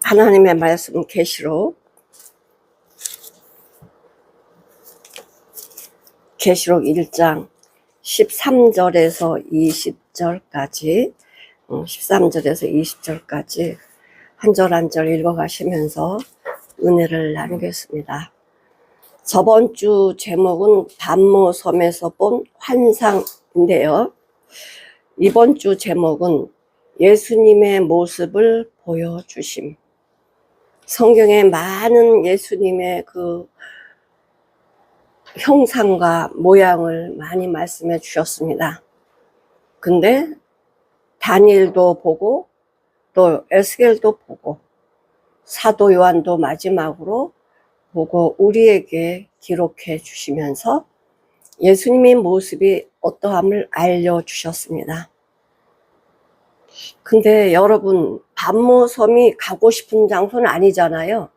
하나님의 말씀 계시록 1장 13절에서 20절까지 13절에서 20절까지 한 절 한 절 읽어가시면서 은혜를 나누겠습니다. 저번 주 제목은 반모섬에서 본 환상인데요. 이번 주 제목은 예수님의 모습을 보여주심. 성경에 많은 예수님의 그 형상과 모양을 많이 말씀해 주셨습니다. 근데 다니엘도 보고 또 에스겔도 보고 사도 요한도 마지막으로 보고 우리에게 기록해 주시면서 예수님의 모습이 어떠함을 알려주셨습니다. 근데 여러분, 반모섬이 가고 싶은 장소는 아니잖아요.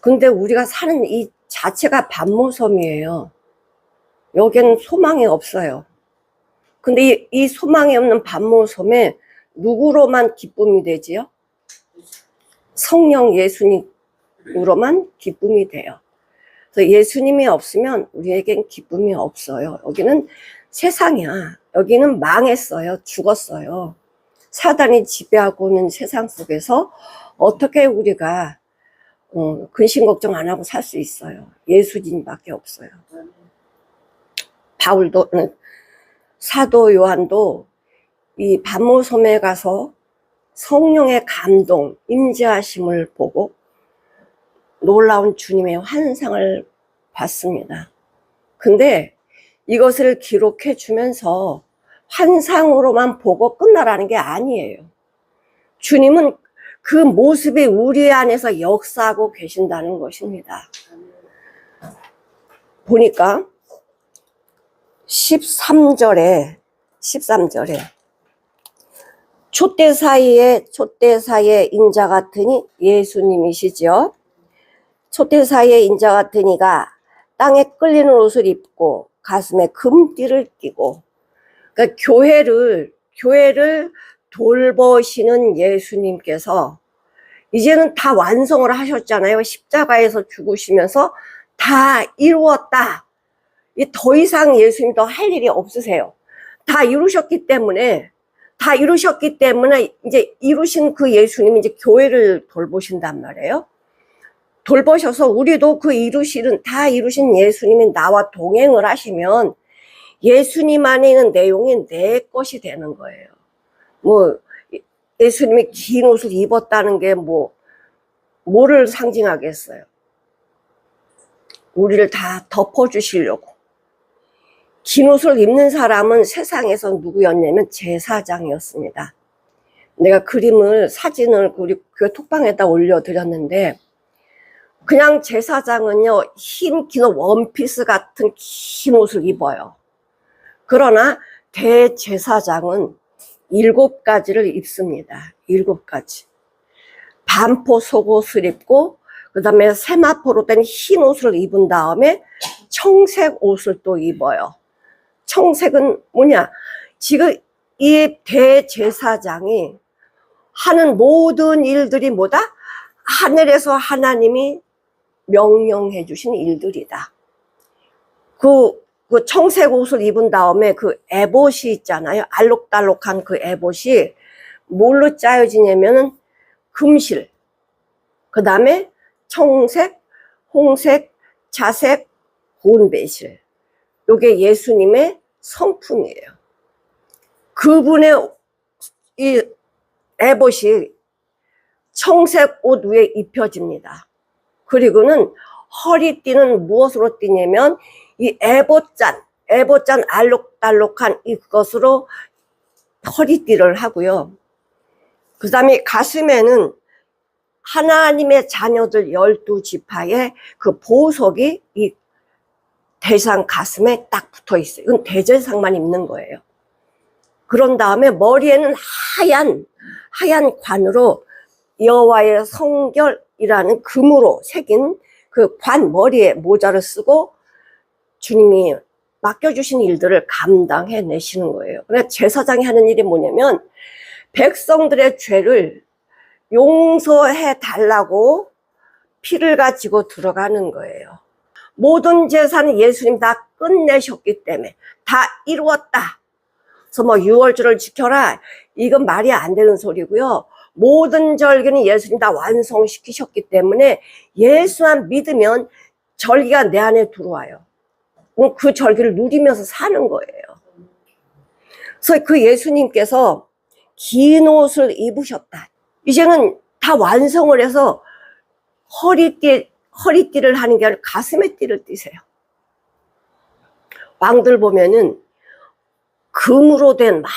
근데 우리가 사는 이 자체가 반모섬이에요. 여기는 소망이 없어요. 근데 이 소망이 없는 반모섬에 누구로만 기쁨이 되지요? 성령 예수님으로만 기쁨이 돼요. 그래서 예수님이 없으면 우리에겐 기쁨이 없어요. 여기는 세상이야. 여기는 망했어요. 죽었어요. 사단이 지배하고 있는 세상 속에서 어떻게 우리가 근심 걱정 안 하고 살 수 있어요. 예수님밖에 없어요. 바울도, 사도 요한도 이 반모섬에 가서 성령의 감동, 임재하심을 보고 놀라운 주님의 환상을 봤습니다. 근데 이것을 기록해 주면서 환상으로만 보고 끝나라는 게 아니에요. 주님은 그 모습이 우리 안에서 역사하고 계신다는 것입니다. 보니까 13절에 촛대 사이에 인자 같으니 예수님이시죠. 촛대 사이에 인자 같으니가 땅에 끌리는 옷을 입고 가슴에 금띠를 끼고, 그러니까 교회를 돌보시는 예수님께서 이제는 다 완성을 하셨잖아요. 십자가에서 죽으시면서 다 이루었다. 더 이상 예수님 더 할 일이 없으세요. 다 이루셨기 때문에 이제 이루신 그 예수님이 이제 교회를 돌보신단 말이에요. 돌보셔서 우리도 그 다 이루신 예수님이 나와 동행을 하시면 예수님 안에 있는 내용이 내 것이 되는 거예요. 뭐 예수님이 긴 옷을 입었다는 게 뭐를 상징하겠어요? 우리를 다 덮어주시려고. 긴 옷을 입는 사람은 세상에서 누구였냐면 제사장이었습니다. 내가 사진을 우리 교회 톡방에다 올려드렸는데, 그냥 제사장은요, 흰 긴 원피스 같은 긴 옷을 입어요. 그러나 대제사장은 7가지를 입습니다. 7가지. 반포 속옷을 입고, 그 다음에 세마포로 된 흰 옷을 입은 다음에 청색 옷을 또 입어요. 청색은 뭐냐? 지금 이 대제사장이 하는 모든 일들이 뭐다? 하늘에서 하나님이 명령해 주신 일들이다. 그 청색 옷을 입은 다음에 그 에봇이 있잖아요. 알록달록한 그 에봇이 뭘로 짜여지냐면은 금실, 그 다음에 청색, 홍색, 자색, 혼배실. 요게 예수님의 성품이에요. 그분의 이 에봇이 청색 옷 위에 입혀집니다. 그리고는 허리띠는 무엇으로 띠냐면 이 에봇잔 알록달록한 이것으로 허리띠를 하고요. 그 다음에 가슴에는 하나님의 자녀들 12지파의 그 보석이 이 대상 가슴에 딱 붙어 있어요. 이건 대제사장만 입는 거예요. 그런 다음에 머리에는 하얀 관으로 여호와의 성결이라는 금으로 새긴 그 관, 머리에 모자를 쓰고 주님이 맡겨주신 일들을 감당해 내시는 거예요. 그래서 제사장이 하는 일이 뭐냐면 백성들의 죄를 용서해 달라고 피를 가지고 들어가는 거예요. 모든 제사는 예수님 다 끝내셨기 때문에 다 이루었다. 그래서 뭐 유월절을 지켜라, 이건 말이 안 되는 소리고요. 모든 절기는 예수님 다 완성시키셨기 때문에 예수만 믿으면 절기가 내 안에 들어와요. 그 절기를 누리면서 사는 거예요. 그래서 그 예수님께서 긴 옷을 입으셨다. 이제는 다 완성을 해서 허리띠를 하는 게 아니라 가슴에 띠를 띠세요. 왕들 보면은 금으로 된 막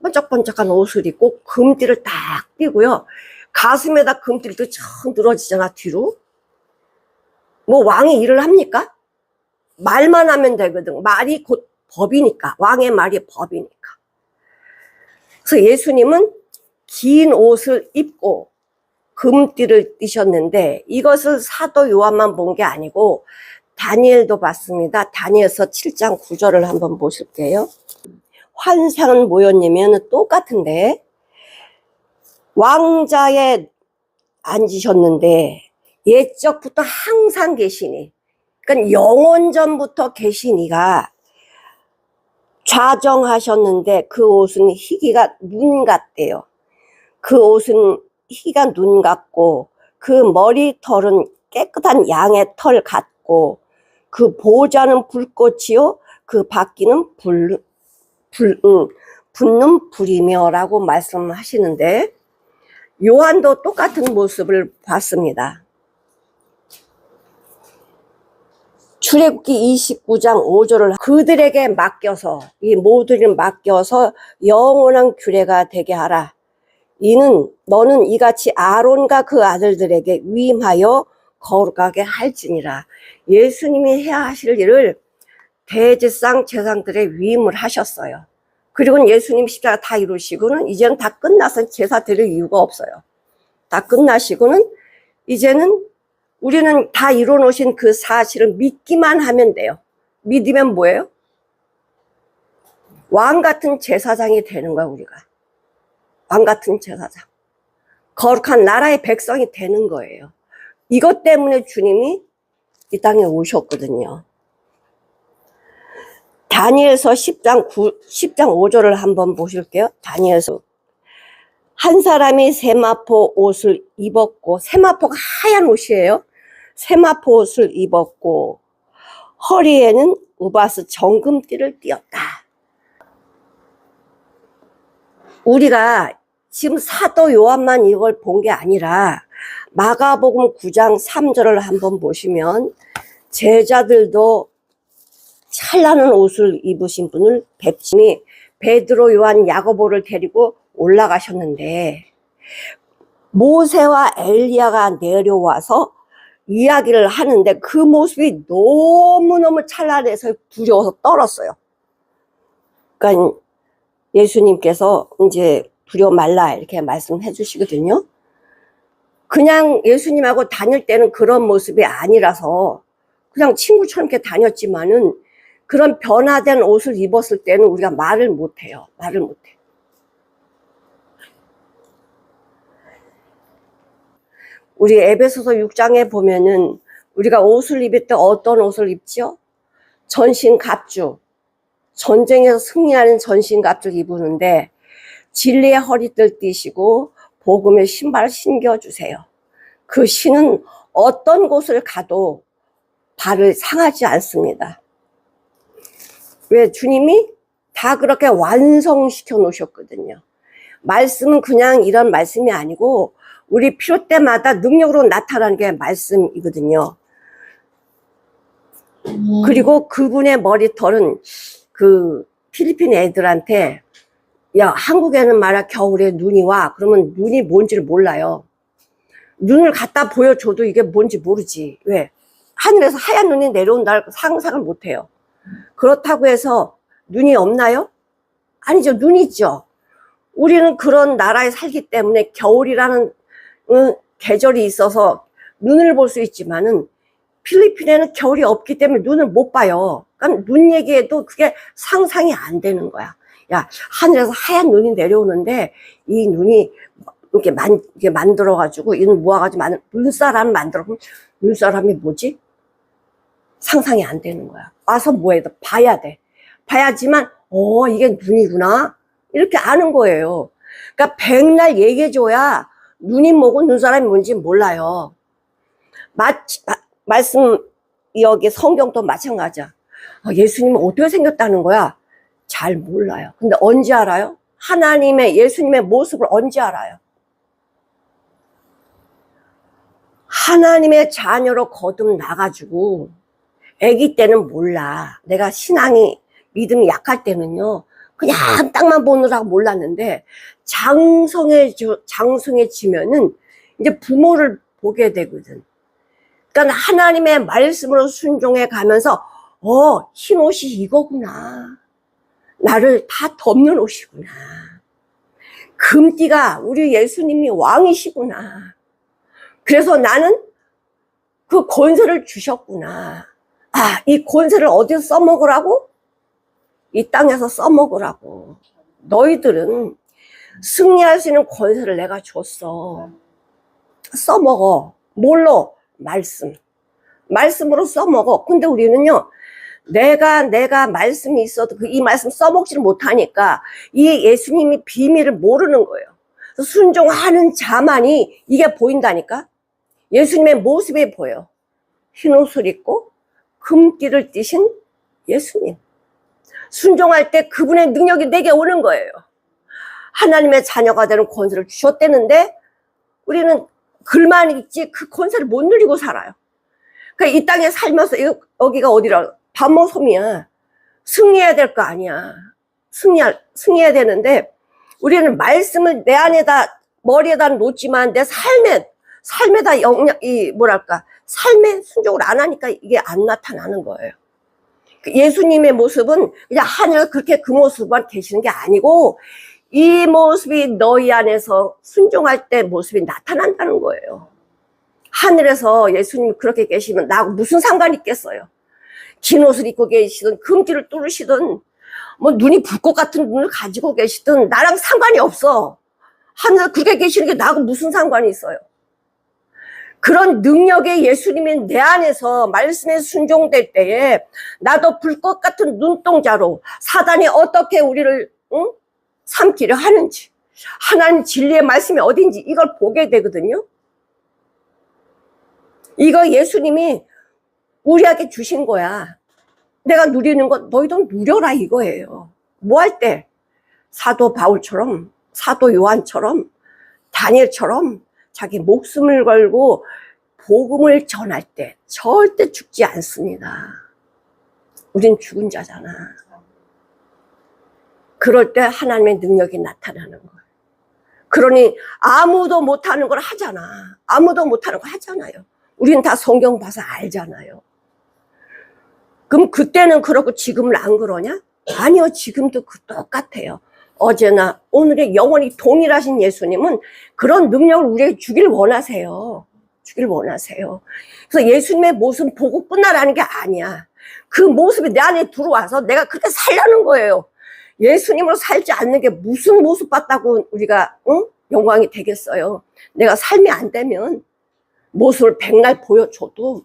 번쩍번쩍한 옷을 입고 금띠를 딱 띠고요. 가슴에다 금띠를 쫙 늘어지잖아, 뒤로. 뭐 왕이 일을 합니까? 말만 하면 되거든. 말이 곧 법이니까. 왕의 말이 법이니까. 그래서 예수님은 긴 옷을 입고 금띠를 띠셨는데 이것을 사도 요한만 본 게 아니고 다니엘도 봤습니다. 다니엘서 7장 9절을 한번 보실게요. 환상은 뭐였냐면 똑같은데 왕자에 앉으셨는데 옛적부터 항상 계시니, 그러니까 영원전부터 계신 이가 좌정하셨는데 그 옷은 희기가 눈 같대요. 그 옷은 희가 눈 같고 그 머리털은 깨끗한 양의 털 같고 그 보좌는 불꽃이요 그 바퀴는 붙는 불이며 라고 말씀하시는데 요한도 똑같은 모습을 봤습니다. 출애굽기 29장 5절을 그들에게 맡겨서, 이 모두를 맡겨서 영원한 규례가 되게 하라. 이는 너는 이같이 아론과 그 아들들에게 위임하여 거룩하게 할지니라. 예수님이 해야 하실 일을 대제사장 제사장들의 위임을 하셨어요. 그리고 예수님 십자가 다 이루시고는 이제는 다 끝나서 제사 드릴 이유가 없어요. 다 끝나시고는 이제는 우리는 다 이루어놓으신 그 사실을 믿기만 하면 돼요. 믿으면 뭐예요? 왕 같은 제사장이 되는 거야, 우리가. 왕 같은 제사장. 거룩한 나라의 백성이 되는 거예요. 이것 때문에 주님이 이 땅에 오셨거든요. 다니엘서 10장 5절을 한번 보실게요. 다니엘서. 한 사람이 세마포 옷을 입었고, 세마포가 하얀 옷이에요. 세마포 옷을 입었고 허리에는 우바스 정금띠를 띠었다. 우리가 지금 사도 요한만 이걸 본 게 아니라 마가복음 9장 3절을 한번 보시면 제자들도 찬란한 옷을 입으신 분을 뵙지니 베드로, 요한, 야고보를 데리고 올라가셨는데 모세와 엘리야가 내려와서 이야기를 하는데 그 모습이 너무너무 찬란해서 두려워서 떨었어요. 그러니까 예수님께서 이제 두려워 말라 이렇게 말씀해 주시거든요. 그냥 예수님하고 다닐 때는 그런 모습이 아니라서 그냥 친구처럼 이렇게 다녔지만은 그런 변화된 옷을 입었을 때는 우리가 말을 못해요. 말을 못해. 우리 에베소서 6장에 보면은 우리가 옷을 입을 때 어떤 옷을 입죠? 전신갑주. 전쟁에서 승리하는 전신갑주를 입으는데 진리의 허리띠를 띠시고 복음의 신발을 신겨주세요. 그 신은 어떤 곳을 가도 발을 상하지 않습니다. 왜? 주님이 다 그렇게 완성시켜 놓으셨거든요. 말씀은 그냥 이런 말씀이 아니고 우리 필요 때마다 능력으로 나타나는 게 말씀이거든요. 그리고 그분의 머리털은 그 필리핀 애들한테 야, 한국에는 말이야 겨울에 눈이 와. 그러면 눈이 뭔지를 몰라요. 눈을 갖다 보여줘도 이게 뭔지 모르지. 왜? 하늘에서 하얀 눈이 내려온다는 상상을 못해요. 그렇다고 해서 눈이 없나요? 아니죠. 눈이 있죠. 우리는 그런 나라에 살기 때문에 겨울이라는 계절이 있어서 눈을 볼 수 있지만은 필리핀에는 겨울이 없기 때문에 눈을 못 봐요. 그러니까 눈 얘기해도 그게 상상이 안 되는 거야. 야, 하늘에서 하얀 눈이 내려오는데 이 눈이 이렇게 만들어가지고, 이는 모아가지고, 눈사람 만들어. 그럼 눈사람이 뭐지? 상상이 안 되는 거야. 와서 뭐해? 봐야 돼. 봐야지만, 이게 눈이구나. 이렇게 아는 거예요. 그러니까 백날 얘기해줘야 눈이 뭐고 눈사람이 뭔지 몰라요. 말씀, 여기 성경도 마찬가지야. 예수님은 어떻게 생겼다는 거야? 잘 몰라요. 근데 언제 알아요? 예수님의 모습을 언제 알아요? 하나님의 자녀로 거듭나가지고, 아기 때는 몰라. 내가 믿음이 약할 때는요, 그냥 땅만 보느라고 몰랐는데, 장성해지면은, 이제 부모를 보게 되거든. 그러니까 하나님의 말씀으로 순종해 가면서, 흰 옷이 이거구나. 나를 다 덮는 옷이구나. 금띠가 우리 예수님이 왕이시구나. 그래서 나는 그 권세를 주셨구나. 이 권세를 어디서 써먹으라고? 이 땅에서 써먹으라고. 너희들은 승리할 수 있는 권세를 내가 줬어. 써먹어. 뭘로? 말씀으로 써먹어. 근데 우리는요, 내가 말씀이 있어도 이 말씀 써먹지를 못하니까 이 예수님이 비밀을 모르는 거예요. 순종하는 자만이 이게 보인다니까? 예수님의 모습이 보여. 흰 옷을 입고 금띠를 띠신 예수님. 순종할 때 그분의 능력이 내게 오는 거예요. 하나님의 자녀가 되는 권세를 주셨다는데 우리는 글만 있지 그 권세를 못 누리고 살아요. 그러니까 이 땅에 살면서 여기가 어디라? 밤모섬이야. 승리해야 될 거 아니야. 승리해야 되는데 우리는 말씀을 내 안에다 머리에다 놓지만 내 삶에다 삶에 순종을 안 하니까 이게 안 나타나는 거예요. 예수님의 모습은 그냥 하늘에서 그렇게 그 모습만 계시는 게 아니고 이 모습이 너희 안에서 순종할 때 모습이 나타난다는 거예요. 하늘에서 예수님이 그렇게 계시면 나하고 무슨 상관이 있겠어요. 긴 옷을 입고 계시든 금띠를 뚫으시든 뭐 눈이 불꽃 같은 눈을 가지고 계시든 나랑 상관이 없어. 하늘에서 그렇게 계시는 게 나하고 무슨 상관이 있어요. 그런 능력의 예수님이 내 안에서 말씀에 순종될 때에 나도 불꽃 같은 눈동자로 사단이 어떻게 우리를 삼키려 하는지, 하나님 진리의 말씀이 어딘지 이걸 보게 되거든요. 이거 예수님이 우리에게 주신 거야. 내가 누리는 건 너희도 누려라 이거예요. 뭐 할 때? 사도 바울처럼, 사도 요한처럼, 다니엘처럼 자기 목숨을 걸고 복음을 전할 때 절대 죽지 않습니다. 우린 죽은 자잖아. 그럴 때 하나님의 능력이 나타나는 거예요. 그러니 아무도 못하는 걸 하잖아. 아무도 못하는 거 하잖아요. 우리는 다 성경 봐서 알잖아요. 그럼 그때는 그렇고 지금은 안 그러냐? 아니요, 지금도 똑같아요. 어제나 오늘의 영원히 동일하신 예수님은 그런 능력을 우리에게 주길 원하세요. 주길 원하세요. 그래서 예수님의 모습 보고 끝나라는 게 아니야. 그 모습이 내 안에 들어와서 내가 그렇게 살라는 거예요. 예수님으로 살지 않는 게 무슨 모습 봤다고 우리가 영광이 되겠어요. 내가 삶이 안 되면 모습을 백날 보여줘도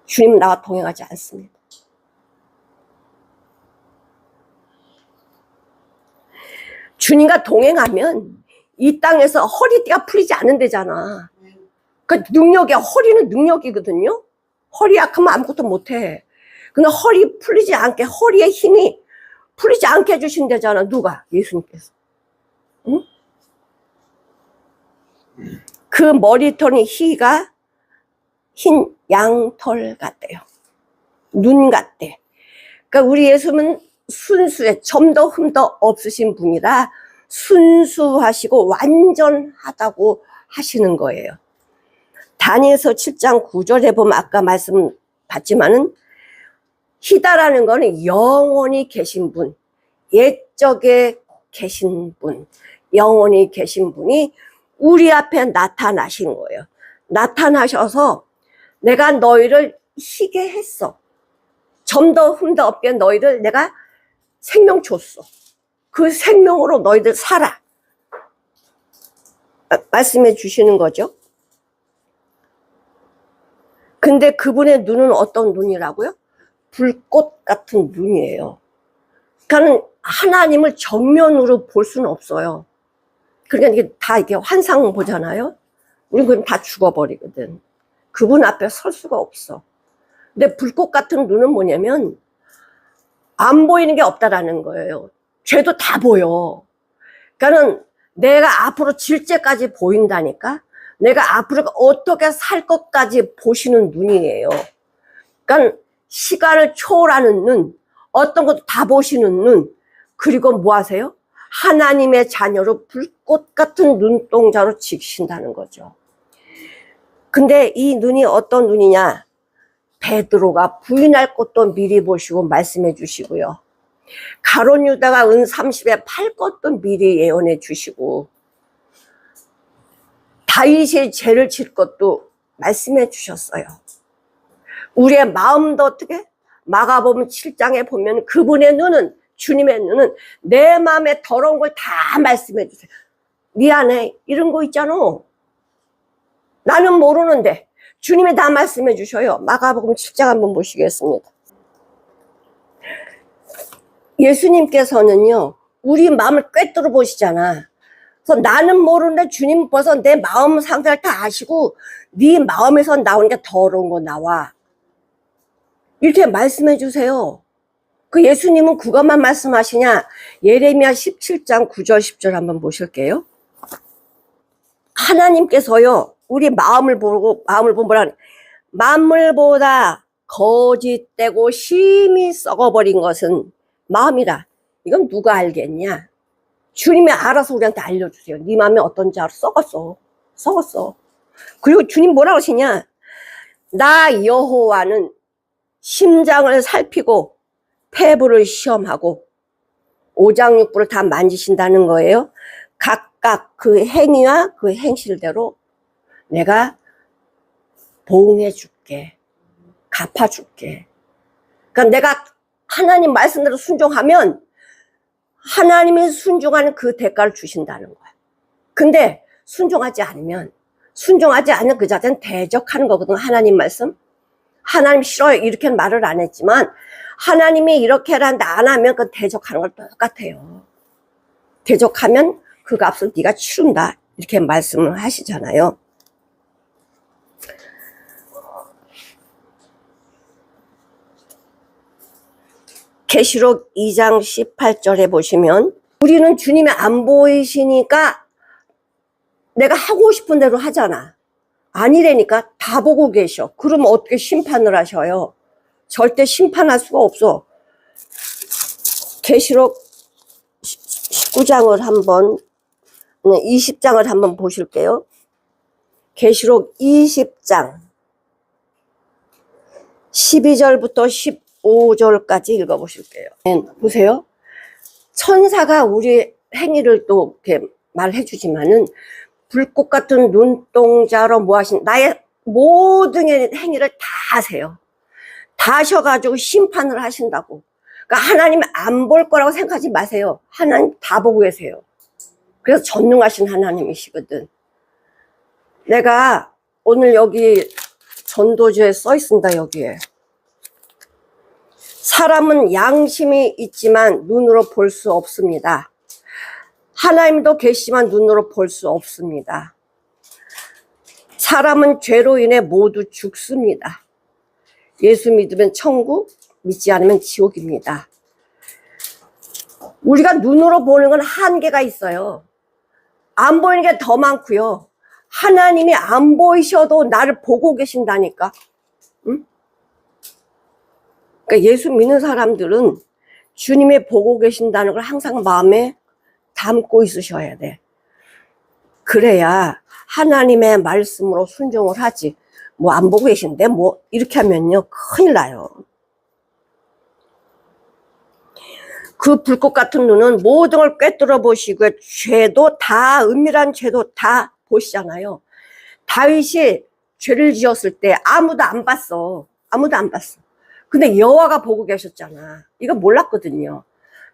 주님은 나와 동행하지 않습니다. 주님과 동행하면 이 땅에서 허리띠가 풀리지 않는 데잖아. 그 허리는 능력이거든요. 허리 약하면 아무것도 못해. 근데 허리 풀리지 않게, 허리의 힘이 풀리지 않게 해주신다잖아. 누가? 예수님께서. 응? 그 머리털이 희가 흰 양털 같대요. 눈 같대. 그러니까 우리 예수님은 순수해. 점도 흠도 없으신 분이라 순수하시고 완전하다고 하시는 거예요. 다니엘서 7장 9절에 보면 아까 말씀 봤지만은 희다라는 거는 영원히 계신 분, 옛적에 계신 분, 영원히 계신 분이 우리 앞에 나타나신 거예요. 나타나셔서 내가 너희를 희게 했어. 점도 흠도 없게 너희를 내가 생명 줬어. 그 생명으로 너희들 살아. 말씀해 주시는 거죠. 근데 그분의 눈은 어떤 눈이라고요? 불꽃 같은 눈이에요. 그러니까 하나님을 정면으로 볼 수는 없어요. 그러니까 이게 다 이게 환상 보잖아요. 우리는 그럼 다 죽어버리거든. 그분 앞에 설 수가 없어. 근데 불꽃 같은 눈은 뭐냐면 안 보이는 게 없다라는 거예요. 죄도 다 보여. 그러니까는 내가 앞으로 질죄까지 보인다니까. 내가 앞으로 어떻게 살 것까지 보시는 눈이에요. 그러니까 시간을 초월하는 눈, 어떤 것도 다 보시는 눈, 그리고 뭐 하세요? 하나님의 자녀로 불꽃 같은 눈동자로 지키신다는 거죠. 근데 이 눈이 어떤 눈이냐? 베드로가 부인할 것도 미리 보시고 말씀해 주시고요. 가룟 유다가 은 30에 팔 것도 미리 예언해 주시고, 다윗이 죄를 질 것도 말씀해 주셨어요. 우리의 마음도 어떻게? 마가복음 7장에 보면 그분의 눈은, 주님의 눈은 내 마음에 더러운 걸 다 말씀해 주세요. 미안해, 이런 거 있잖아. 나는 모르는데 주님이 다 말씀해 주셔요. 마가복음 7장 한번 보시겠습니다. 예수님께서는요, 우리 마음을 꿰뚫어 보시잖아. 그래서 나는 모르는데 주님 벌써 내 마음 상태를 다 아시고 네 마음에서 나오는 게 더러운 거 나와. 이렇게 말씀해 주세요. 그 예수님은 그것만 말씀하시냐? 예레미야 17장 9절 10절 한번 보실게요. 하나님께서요, 우리 마음을 보고, 마음을 보면 뭐라, 만물보다 거짓되고 심히 썩어버린 것은 마음이다. 이건 누가 알겠냐? 주님이 알아서 우리한테 알려주세요. 네 마음이 어떤지 알아. 썩었어. 그리고 주님 뭐라고 하시냐? 나 여호와는 심장을 살피고 폐부를 시험하고 오장육부를 다 만지신다는 거예요. 각각 그 행위와 그 행실대로 내가 보응해 줄게. 갚아 줄게. 그러니까 내가 하나님 말씀대로 순종하면 하나님이 순종하는 그 대가를 주신다는 거야. 근데 순종하지 않으면, 순종하지 않는 그 자체는 대적하는 거거든. 하나님 말씀. 하나님 싫어요, 이렇게는 말을 안 했지만 하나님이 이렇게 하는데 안 하면 그 대적하는 걸 똑같아요. 대적하면 그 값을 네가 치른다, 이렇게 말씀을 하시잖아요. 계시록 2장 18절에 보시면 우리는 주님이 안 보이시니까 내가 하고 싶은 대로 하잖아. 아니라니까 다 보고 계셔. 그러면 어떻게 심판을 하셔요? 절대 심판할 수가 없어. 계시록 19장을 한번, 20장을 한번 보실게요. 계시록 20장 12절부터 15절까지 읽어보실게요. 보세요. 천사가 우리 행위를 또 이렇게 말해주지만은 불꽃 같은 눈동자로 뭐 하신, 나의 모든 행위를 다 하세요. 다 하셔가지고 심판을 하신다고. 그러니까 하나님 안 볼 거라고 생각하지 마세요. 하나님 다 보고 계세요. 그래서 전능하신 하나님이시거든. 내가 오늘 여기 전도지에 써 있습니다. 여기에. 사람은 양심이 있지만 눈으로 볼 수 없습니다. 하나님도 계시지만 눈으로 볼 수 없습니다. 사람은 죄로 인해 모두 죽습니다. 예수 믿으면 천국, 믿지 않으면 지옥입니다. 우리가 눈으로 보는 건 한계가 있어요. 안 보이는 게 더 많고요. 하나님이 안 보이셔도 나를 보고 계신다니까. 응? 그러니까 예수 믿는 사람들은 주님이 보고 계신다는 걸 항상 마음에 담고 있으셔야 돼. 그래야 하나님의 말씀으로 순종을 하지. 뭐 안 보고 계신데 뭐 이렇게 하면요 큰일 나요. 그 불꽃 같은 눈은 모든 걸 꿰뚫어 보시고 죄도 다, 은밀한 죄도 다 보시잖아요. 다윗이 죄를 지었을 때 아무도 안 봤어. 아무도 안 봤어. 근데 여호와가 보고 계셨잖아. 이거 몰랐거든요.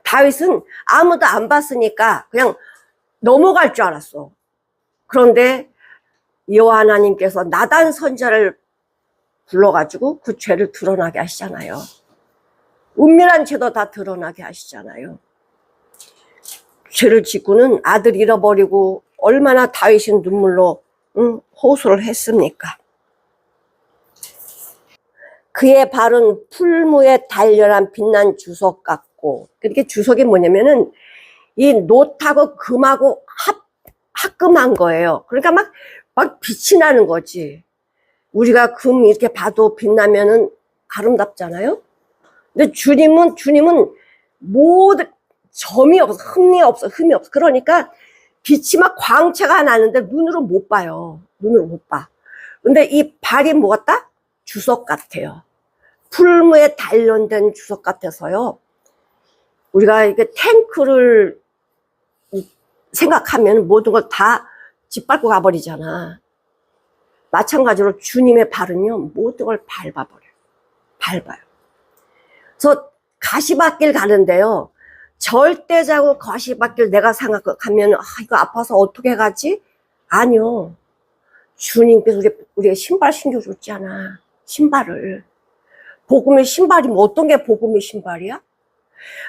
다윗은 아무도 안 봤으니까 그냥 넘어갈 줄 알았어. 그런데 여호와 하나님께서 나단 선지자를 불러가지고 그 죄를 드러나게 하시잖아요. 은밀한 죄도 다 드러나게 하시잖아요. 죄를 짓고는 아들 잃어버리고 얼마나 다윗이 눈물로 호소를 했습니까? 그의 발은 풀무에 단련한 빛난 주석 같고, 그렇게 주석이 뭐냐면은 이 놋하고 금하고 합금한 거예요. 그러니까 막 빛이 나는 거지. 우리가 금 이렇게 봐도 빛나면은 아름답잖아요. 근데 주님은 모든 흠이 없어. 그러니까 빛이 막 광채가 나는데 눈으로 못 봐요. 눈으로 못 봐. 근데 이 발이 뭐 같다? 주석 같아요. 풀무에 단련된 주석 같아서요. 우리가 이게 탱크를 생각하면 모든 걸 다 짓밟고 가버리잖아. 마찬가지로 주님의 발은요, 모든 걸 밟아버려요. 밟아요. 그래서 가시밭길 가는데요, 절대적으로 가시밭길 내가 생각하면 이거 아파서 어떻게 가지? 아니요. 주님께서 우리가 신발 신겨줬잖아. 신발을. 복음의 신발이면 어떤 게 복음의 신발이야?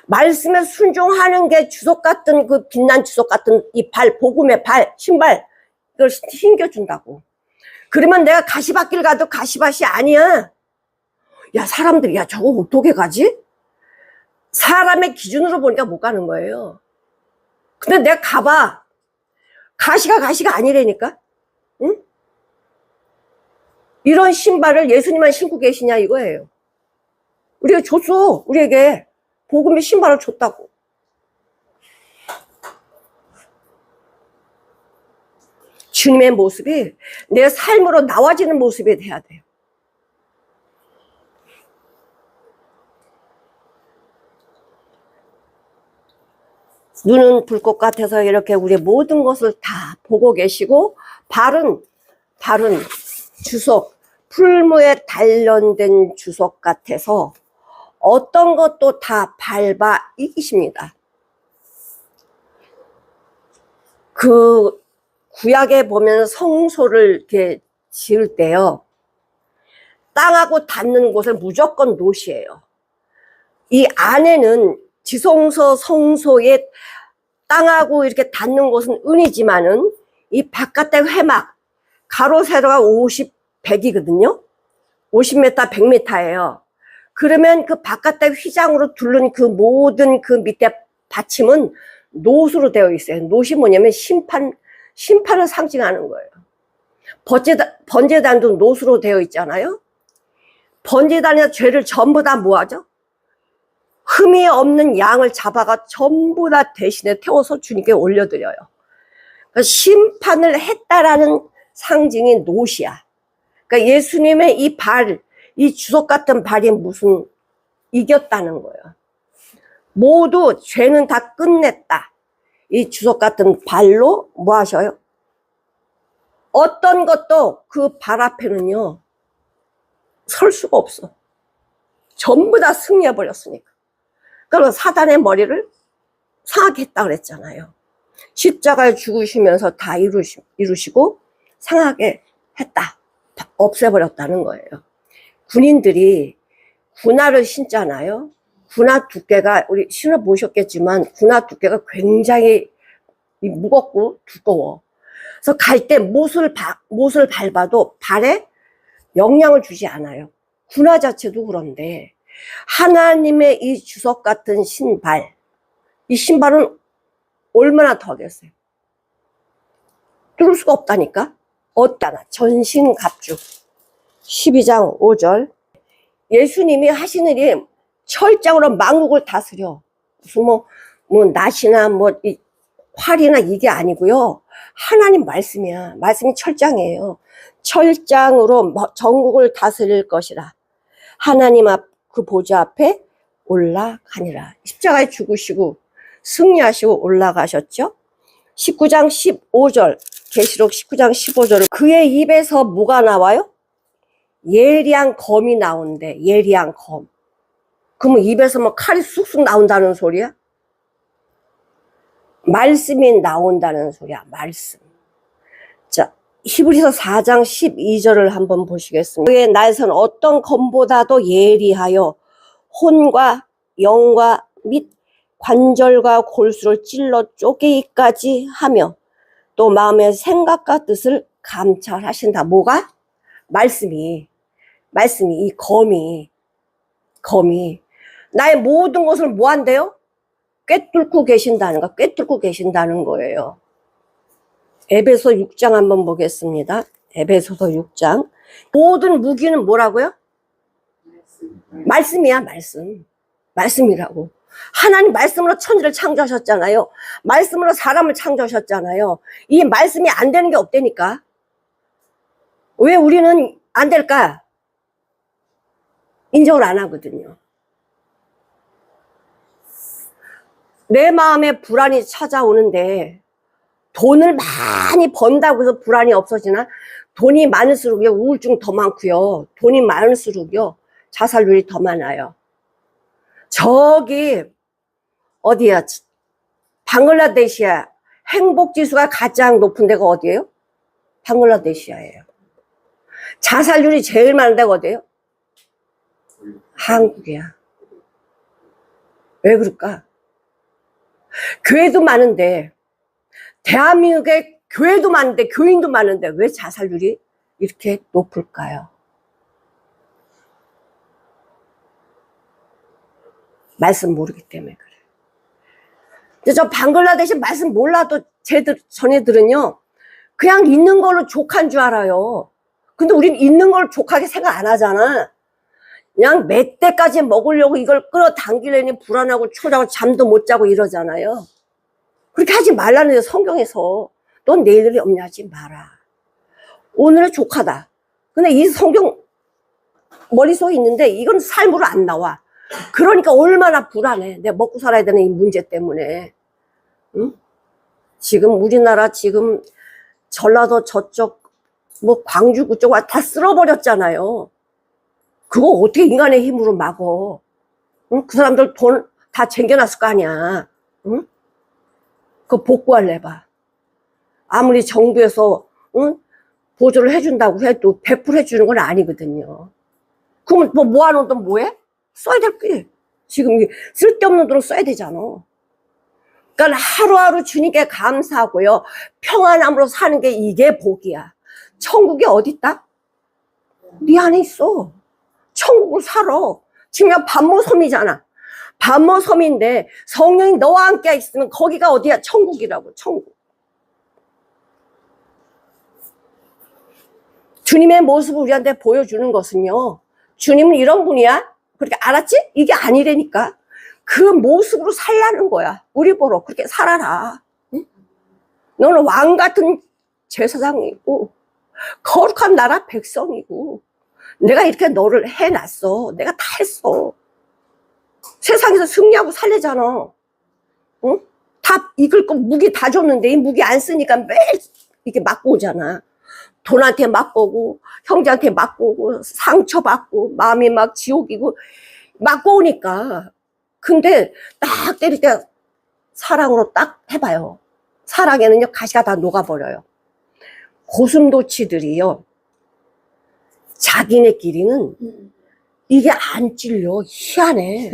말씀에 순종하는 게 주석 같은 그 빛난 주석 같은 이 발, 복음의 발, 신발, 이걸 신겨준다고. 그러면 내가 가시밭길 가도 가시밭이 아니야. 야, 사람들이, 야, 저거 어떻게 가지? 사람의 기준으로 보니까 못 가는 거예요. 근데 내가 가봐. 가시가 아니라니까? 응? 이런 신발을 예수님만 신고 계시냐 이거예요. 우리가 줬어. 우리에게 복음의 신발을 줬다고. 주님의 모습이 내 삶으로 나와지는 모습이 돼야 돼요. 눈은 불꽃 같아서 이렇게 우리의 모든 것을 다 보고 계시고, 발은 주석, 풀무에 단련된 주석 같아서 어떤 것도 다 밟아 이기십니다. 그 구약에 보면 성소를 이렇게 지을 때요, 땅하고 닿는 곳은 무조건 놋이에요. 이 안에는 지성소, 성소에 땅하고 이렇게 닿는 곳은 은이지만은 이 바깥의 회막, 가로 세로가 50, 100이거든요. 50m, 100m예요. 그러면 그 바깥의 휘장으로 둘른 그 모든 그 밑에 받침은 놋으로 되어 있어요. 놋이 뭐냐면 심판을 상징하는 거예요. 번제단도 놋으로 되어 있잖아요. 번제단에서 죄를 전부 다 뭐하죠? 흠이 없는 양을 잡아가 전부 다 대신에 태워서 주님께 올려드려요. 그러니까 심판을 했다라는 상징이 놋이야. 그러니까 예수님의 이 발, 이 주석 같은 발이 무슨 이겼다는 거예요. 모두 죄는 다 끝냈다. 이 주석 같은 발로 뭐 하셔요? 어떤 것도 그 발 앞에는요, 설 수가 없어. 전부 다 승리해버렸으니까. 그러면 사단의 머리를 상하게 했다 그랬잖아요. 십자가에 죽으시면서 다 이루시고 상하게 했다. 없애버렸다는 거예요. 군인들이 군화를 신잖아요. 군화 두께가, 우리 신어보셨겠지만 군화 두께가 굉장히 무겁고 두꺼워. 그래서 갈 때 못을 밟아도 발에 영향을 주지 않아요. 군화 자체도 그런데 하나님의 이 주석 같은 신발, 이 신발은 얼마나 더하겠어요? 뚫을 수가 없다니까? 어따나 전신갑주 12장 5절. 예수님이 하시는 일이 철장으로 만국을 다스려. 무슨 뭐 낫이나 이 활이나 이게 아니고요. 하나님 말씀이야. 말씀이 철장이에요. 철장으로 전국을 다스릴 것이라. 하나님 그 보좌 앞에 올라가니라. 십자가에 죽으시고 승리하시고 올라가셨죠. 19장 15절, 계시록 19장 15절을 그의 입에서 뭐가 나와요? 예리한 검이 나온대. 예리한 검. 그러면 입에서 뭐 칼이 쑥쑥 나온다는 소리야? 말씀이 나온다는 소리야. 말씀. 자, 히브리서 4장 12절을 한번 보시겠습니다. 그의 날선 어떤 검보다도 예리하여 혼과 영과 및 관절과 골수를 찔러 쪼개기까지 하며 또 마음의 생각과 뜻을 감찰하신다. 뭐가? 말씀이 이 검이 나의 모든 것을 뭐 한대요? 꿰뚫고 계신다는 거예요. 에베소 6장 한번 보겠습니다. 에베소서 6장. 모든 무기는 뭐라고요? 말씀이야, 말씀이라고. 하나님 말씀으로 천지를 창조하셨잖아요. 말씀으로 사람을 창조하셨잖아요. 이 말씀이 안 되는 게 없다니까. 왜 우리는 안 될까? 인정을 안 하거든요. 내 마음에 불안이 찾아오는데 돈을 많이 번다고 해서 불안이 없어지나? 돈이 많을수록요 우울증 더 많고요. 돈이 많을수록요 자살률이 더 많아요. 저기 어디야? 방글라데시아 행복지수가 가장 높은 데가 어디예요? 방글라데시아예요. 자살률이 제일 많은 데가 어디예요? 한국이야. 왜 그럴까? 교회도 많은데, 대한민국에 교회도 많은데, 교인도 많은데 왜 자살률이 이렇게 높을까요? 말씀 모르기 때문에 그래. 근데 저 방글라데시 말씀 몰라도 전애들은요 그냥 있는 걸로 족한 줄 알아요. 근데 우린 있는 걸 족하게 생각 안 하잖아. 그냥 몇 대까지 먹으려고 이걸 끌어당기려니 불안하고 초라하고 잠도 못 자고 이러잖아요. 그렇게 하지 말라는 성경에서. 넌 내일이 없냐 하지 마라. 오늘은 족하다. 근데 이 성경 머릿속에 있는데 이건 삶으로 안 나와. 그러니까 얼마나 불안해. 내가 먹고 살아야 되는 이 문제 때문에. 응? 지금 우리나라 지금 전라도 저쪽 뭐 광주 그쪽 다 쓸어버렸잖아요. 그거 어떻게 인간의 힘으로 막어? 응? 그 사람들 돈 다 쟁겨놨을 거 아니야. 응? 그거 복구할래 봐. 아무리 정부에서 응? 보조를 해준다고 해도 100% 해주는 건 아니거든요. 그러면 뭐 모아놓은 돈 뭐해? 써야 될 게. 지금 쓸데없는 돈을 써야 되잖아. 그러니까 하루하루 주님께 감사하고요. 평안함으로 사는 게 이게 복이야. 천국이 어딨다? 네 안에 있어. 천국을 살아. 지금 반모섬이잖아. 반모섬인데 성령이 너와 함께 있으면 거기가 어디야? 천국이라고. 천국. 주님의 모습을 우리한테 보여주는 것은요. 주님은 이런 분이야? 그렇게 알았지? 이게 아니라니까. 그 모습으로 살라는 거야. 우리 보러 그렇게 살아라. 응? 너는 왕 같은 제사장이고 거룩한 나라 백성이고 내가 이렇게 너를 해놨어. 내가 다 했어. 세상에서 승리하고 살래잖아. 응? 다 이끌 거 무기 다 줬는데 이 무기 안 쓰니까 매일 이렇게 맞고 오잖아. 돈한테 맞고 오고 형제한테 맞고 오고 상처받고 마음이 막 지옥이고 맞고 오니까. 근데 딱 때릴 때 사랑으로 딱 해봐요. 사랑에는요 가시가 다 녹아버려요. 고슴도치들이요 자기네끼리는 이게 안 찔려. 희한해.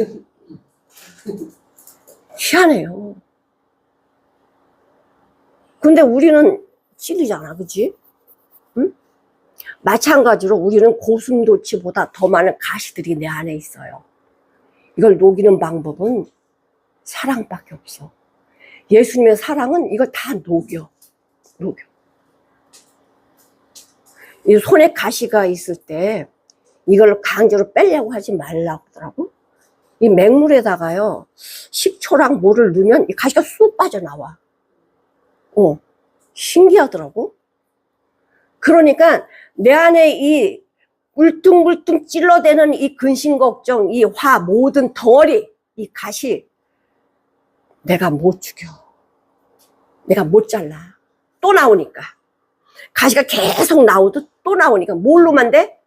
희한해요. 근데 우리는 찔리잖아, 그치? 응? 마찬가지로 우리는 고슴도치보다 더 많은 가시들이 내 안에 있어요. 이걸 녹이는 방법은 사랑밖에 없어. 예수님의 사랑은 이걸 다 녹여. 이 손에 가시가 있을 때 이걸 강제로 빼려고 하지 말라고 하더라고. 이 맹물에다가요 식초랑 뭐를 넣으면 이 가시가 쑥 빠져나와. 신기하더라고. 그러니까 내 안에 이 울퉁불퉁 찔러대는 이 근심 걱정, 이 화, 모든 덩어리, 이 가시 내가 못 죽여. 내가 못 잘라. 또 나오니까. 가시가 계속 나오도 또 나오니까 뭘로만 돼?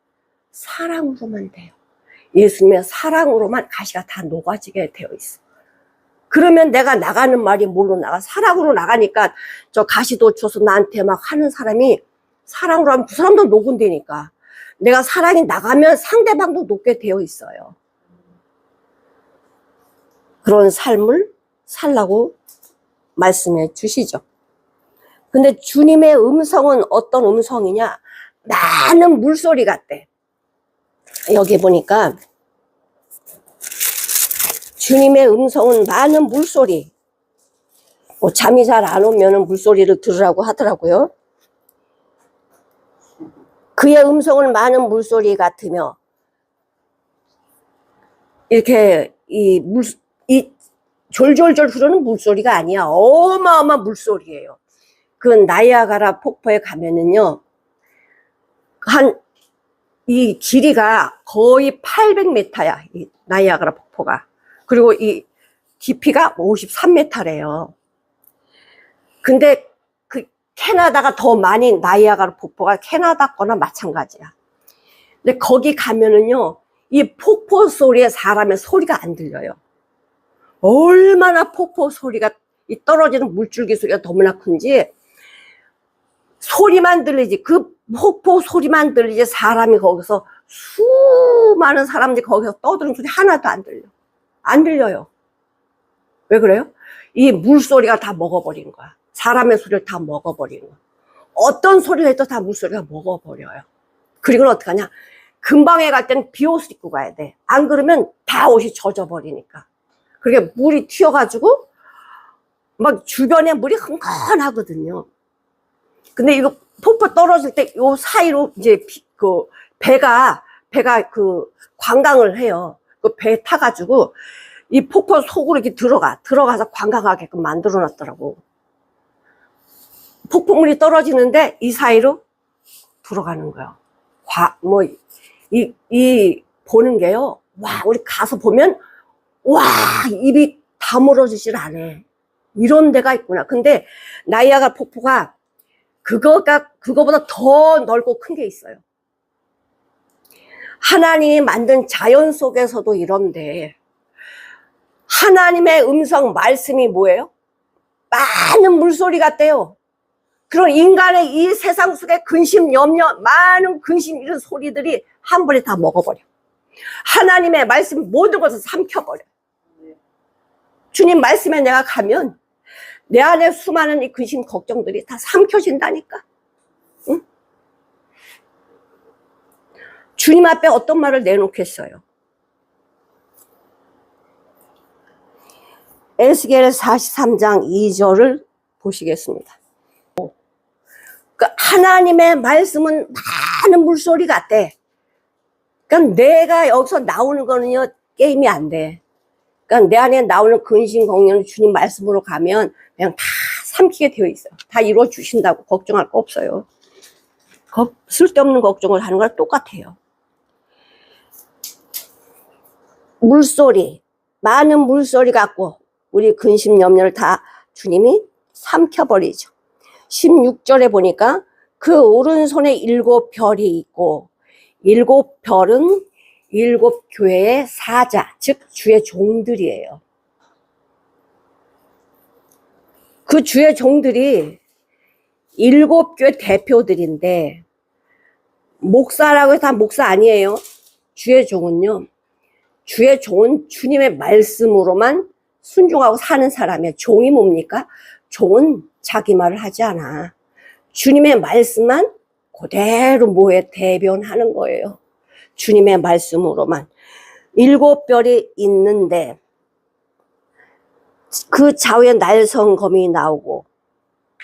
사랑으로만 돼요. 예수님의 사랑으로만 가시가 다 녹아지게 되어 있어. 그러면 내가 나가는 말이 뭘로 나가? 사랑으로 나가니까 저 가시도 줘서 나한테 막 하는 사람이 사랑으로 하면 그 사람도 녹은다니까. 내가 사랑이 나가면 상대방도 녹게 되어 있어요. 그런 삶을 살라고 말씀해 주시죠. 근데 주님의 음성은 어떤 음성이냐? 많은 물소리 같대. 여기 보니까 주님의 음성은 많은 물소리. 잠이 잘 안 오면 물소리를 들으라고 하더라고요. 그의 음성은 많은 물소리 같으며, 이렇게 이 졸졸졸 흐르는 물소리가 아니야. 어마어마한 물소리예요. 그 나이아가라 폭포에 가면은요, 이 길이가 거의 800m야. 이 나이아가라 폭포가. 그리고 이 깊이가 53m래요. 근데 그 캐나다가 더 많이, 나이아가라 폭포가 캐나다 거나 마찬가지야. 근데 거기 가면은요, 이 폭포 소리에 사람의 소리가 안 들려요. 얼마나 폭포 소리가, 이 떨어지는 물줄기 소리가 너무나 큰지 소리만 들리지, 그 폭포 소리만 들리지 사람이 거기서, 수많은 사람들이 거기서 떠드는 소리 하나도 안 들려. 안 들려요. 왜 그래요? 이 물소리가 다 먹어버린 거야. 사람의 소리를 다 먹어버리는 거야. 어떤 소리를 해도 다 물소리가 먹어버려요. 그리고 어떻게 하냐? 금방에 갈 때는 비옷을 입고 가야 돼. 안 그러면 다 옷이 젖어버리니까. 그렇게 물이 튀어가지고 막 주변에 물이 흥건하거든요. 근데 이거 폭포 떨어질 때 요 사이로 이제 그 배가 그 관광을 해요. 그 배 타가지고 이 폭포 속으로 이렇게 들어가서 관광하게끔 만들어 놨더라고. 폭포물이 떨어지는데 이 사이로 들어가는 거야. 이 보는 게요. 와, 우리 가서 보면, 와, 입이 다물어지질 않아. 이런 데가 있구나. 근데 나이아가라 폭포가 그거보다 더 넓고 큰 게 있어요. 하나님이 만든 자연 속에서도 이런데, 하나님의 음성 말씀이 뭐예요? 많은 물소리 같대요. 그런 인간의 이 세상 속에 근심, 염려, 많은 근심, 이런 소리들이 한 번에 다 먹어버려. 하나님의 말씀 모든 것을 삼켜버려. 주님 말씀에 내가 가면 내 안에 수많은 이 근심, 걱정들이 다 삼켜진다니까. 응? 주님 앞에 어떤 말을 내놓겠어요? 에스겔 43장 2절을 보시겠습니다. 하나님의 말씀은 많은 물소리 같대. 그러니까 내가 여기서 나오는 거는요, 게임이 안 돼. 그러니까 내 안에 나오는 근심, 걱정은 주님 말씀으로 가면 그냥 다 삼키게 되어 있어요. 다 이루어 주신다고 걱정할 거 없어요. 쓸데없는 걱정을 하는 거랑 똑같아요. 물소리, 많은 물소리 갖고 우리 근심, 염려를 다 주님이 삼켜버리죠. 16절에 보니까 그 오른손에 7별이 있고, 7별은 7교회의 사자, 즉 주의 종들이에요. 그 주의 종들이 7교회 대표들인데, 목사라고 해서 다 목사 아니에요. 주의 종은요, 주의 종은 주님의 말씀으로만 순종하고 사는 사람이에요. 종이 뭡니까? 종은 자기 말을 하지 않아. 주님의 말씀만 그대로 대변하는 거예요. 주님의 말씀으로만. 7별이 있는데 그 좌우에 날성검이 나오고,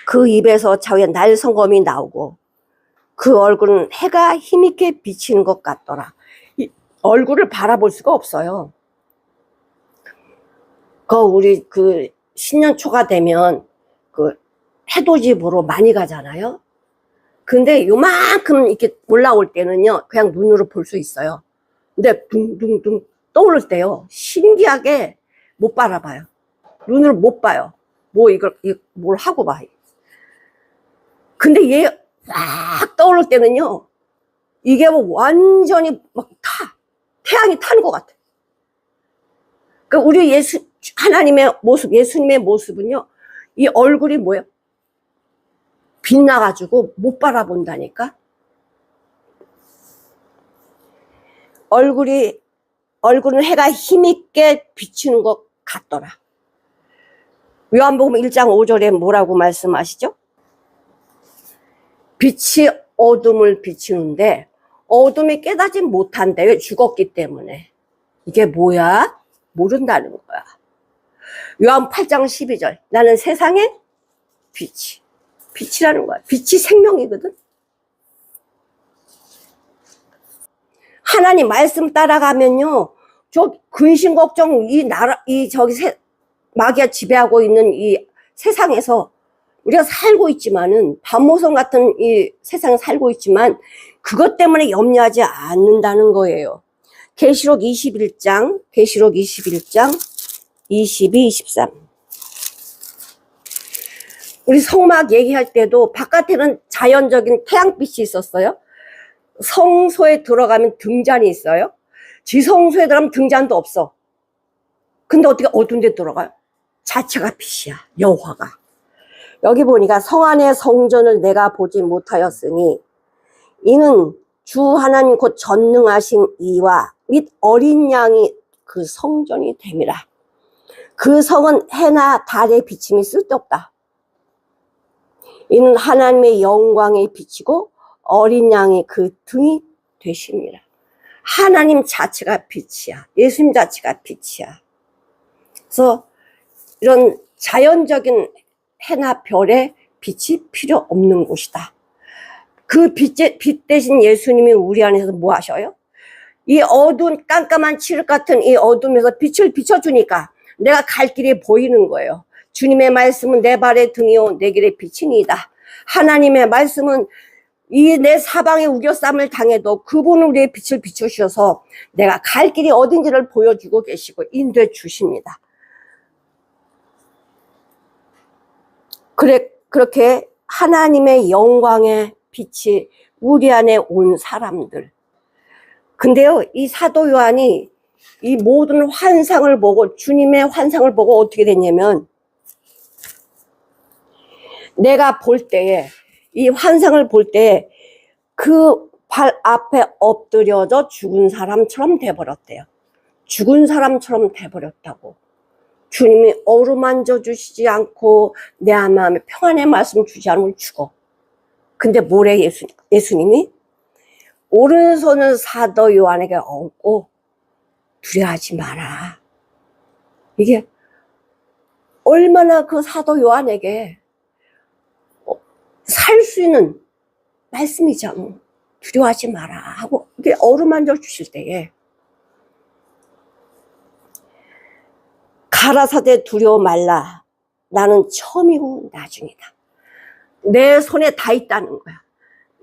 그 입에서 좌우에 날성검이 나오고, 그 얼굴은 해가 힘있게 비치는 것 같더라. 이 얼굴을 바라볼 수가 없어요. 우리 신년초가 되면 해돋이 보러 많이 가잖아요. 근데 요만큼 이렇게 올라올 때는요, 그냥 눈으로 볼 수 있어요. 근데 둥둥둥 떠오를 때요, 신기하게 못 바라봐요. 눈으로 못 봐요. 뭘 하고 봐. 근데 얘 막 떠오를 때는요, 이게 완전히 막 태양이 타는 것 같아. 그러니까 우리 하나님의 모습, 예수님의 모습은요, 이 얼굴이 뭐예요? 빛나가지고 못 바라본다니까. 얼굴은 해가 힘있게 비치는 것 같더라. 요한복음 1장 5절에 뭐라고 말씀하시죠? 빛이 어둠을 비추는데 어둠이 깨닫지 못한대. 왜? 죽었기 때문에. 이게 뭐야? 모른다는 거야. 요한 8장 12절. 나는 세상의 빛이라는 거야. 빛이 생명이거든. 하나님 말씀 따라가면요, 저 근심 걱정 마귀가 지배하고 있는 이 세상에서 우리가 살고 있지만은, 밤모성 같은 이 세상에 살고 있지만 그것 때문에 염려하지 않는다는 거예요. 계시록 21장 22, 23. 우리 성막 얘기할 때도 바깥에는 자연적인 태양빛이 있었어요. 성소에 들어가면 등잔이 있어요. 지성소에 들어가면 등잔도 없어. 근데 어떻게 어두운 데 들어가요? 자체가 빛이야, 여호와가. 여기 보니까 성 안의 성전을 내가 보지 못하였으니 이는 주 하나님 곧 전능하신 이와 및 어린 양이 그 성전이 됨이라. 그 성은 해나 달의 비침이 쓸데없다. 이는 하나님의 영광에 비치고 어린 양이 그 등이 되십니다. 하나님 자체가 빛이야. 예수님 자체가 빛이야. 그래서 이런 자연적인 해나 별의 빛이 필요 없는 곳이다. 그 빛 대신 예수님이 우리 안에서 뭐 하셔요? 이 어두운 깜깜한 칠흑 같은 이 어둠에서 빛을 비춰주니까 내가 갈 길이 보이는 거예요. 주님의 말씀은 내 발의 등이요 내 길의 빛이니이다. 하나님의 말씀은 이 내 사방에 우겨쌈을 당해도 그분은 우리의 빛을 비추셔서 내가 갈 길이 어딘지를 보여주고 계시고 인도해 주십니다. 그렇게 하나님의 영광의 빛이 우리 안에 온 사람들. 근데요, 이 사도 요한이 이 모든 환상을 보고, 주님의 환상을 보고 어떻게 됐냐면, 내가 볼 때에, 이 환상을 볼 때에 그 발 앞에 엎드려져 죽은 사람처럼 돼버렸대요. 죽은 사람처럼 돼버렸다고. 주님이 어루만져 주시지 않고 내 마음에 평안의 말씀 주지 않으면 죽어. 근데 뭐래 예수님이? 오른손은 사도 요한에게 얹고 두려워하지 마라. 이게 얼마나 그 사도 요한에게 살 수 있는 말씀이잖아. 두려워하지 마라 하고 이게 어루만져 주실 때에 가라사대 두려워 말라. 나는 처음이고 나중이다. 내 손에 다 있다는 거야.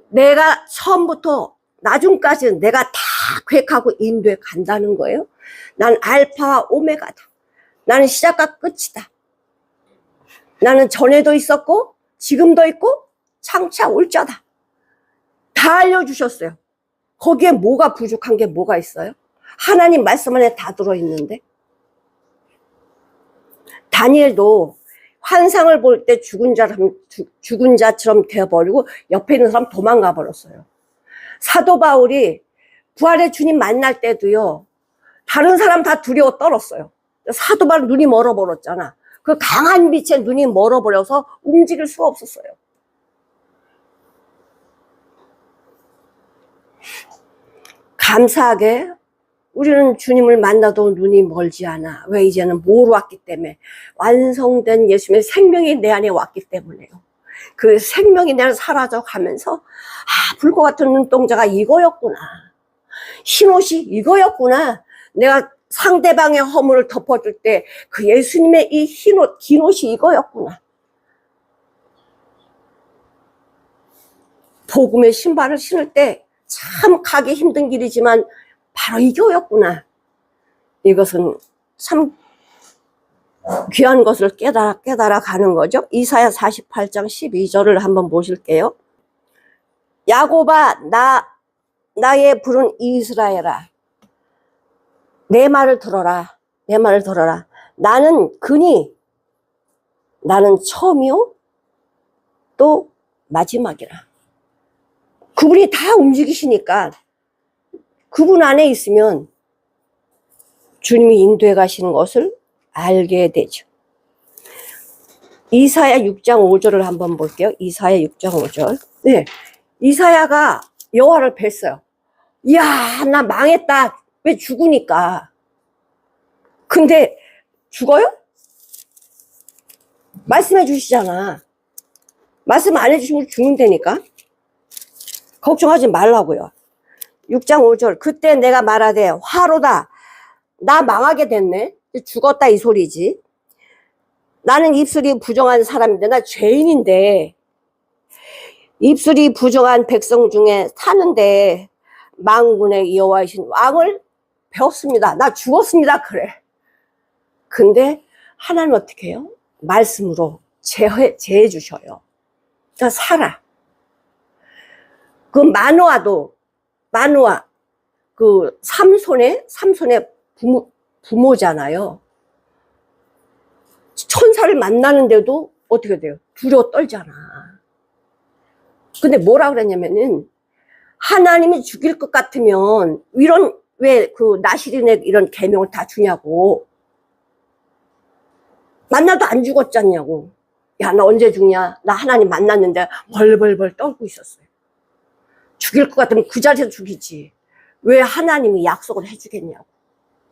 내가 처음부터 나중까지 내가 다 계획하고 인도해 간다는 거예요. 난 알파와 오메가다. 나는 시작과 끝이다. 나는 전에도 있었고 지금도 있고 장차 올 자다. 다 알려주셨어요. 거기에 뭐가 부족한 게 뭐가 있어요? 하나님 말씀 안에 다 들어있는데. 다니엘도 환상을 볼 때 죽은 자처럼 되어버리고 옆에 있는 사람 도망가 버렸어요. 사도 바울이 부활의 주님 만날 때도요, 다른 사람 다 두려워 떨었어요. 사도 바울 눈이 멀어버렸잖아. 그 강한 빛에 눈이 멀어버려서 움직일 수가 없었어요. 감사하게 우리는 주님을 만나도 눈이 멀지 않아. 왜? 이제는 뭐로 왔기 때문에, 완성된 예수님의 생명이 내 안에 왔기 때문에요. 그 생명이 내 안에 사라져 가면서 불과 같은 눈동자가 이거였구나, 흰옷이 이거였구나. 내가 상대방의 허물을 덮어줄 때 그 예수님의 이 흰옷, 긴 옷이 이거였구나. 복음의 신발을 신을 때 참 가기 힘든 길이지만 바로 이 교였구나. 이것은 참 귀한 것을 깨달아 가는 거죠. 이사야 48장 12절을 한번 보실게요. 야곱아, 나의 부른 이스라엘아, 내 말을 들어라. 내 말을 들어라. 나는 그니, 나는 처음이요, 또 마지막이라. 그분이 다 움직이시니까 그분 안에 있으면 주님이 인도해 가시는 것을 알게 되죠. 이사야 6장 5절을 한번 볼게요. 이사야 6장 5절. 네, 이사야가 여호와를 뵀어요. 이야, 나 망했다. 왜? 죽으니까. 근데 죽어요? 말씀해 주시잖아. 말씀 안 해주시면 죽는다니까. 걱정하지 말라고요. 6장 5절. 그때 내가 말하되 화로다. 나 망하게 됐네. 죽었다 이 소리지. 나는 입술이 부정한 사람인데, 나 죄인인데, 입술이 부정한 백성 중에 사는데 만군의 여호와이신 왕을 배웠습니다. 나 죽었습니다. 그래. 근데 하나님 어떻게 해요? 말씀으로 제해 주셔요. 나 살아. 그 마노아 그 삼손의 부모잖아요. 천사를 만나는데도 어떻게 돼요? 두려워 떨잖아. 근데 뭐라 그랬냐면은, 하나님이 죽일 것 같으면 이런, 왜 그 나시린의 이런 계명을 다 주냐고. 만나도 안 죽었잖냐고. 야, 나 언제 죽냐? 나 하나님 만났는데 벌벌벌 떨고 있었어요. 죽일 것 같으면 그 자리에서 죽이지. 왜 하나님이 약속을 해주겠냐고.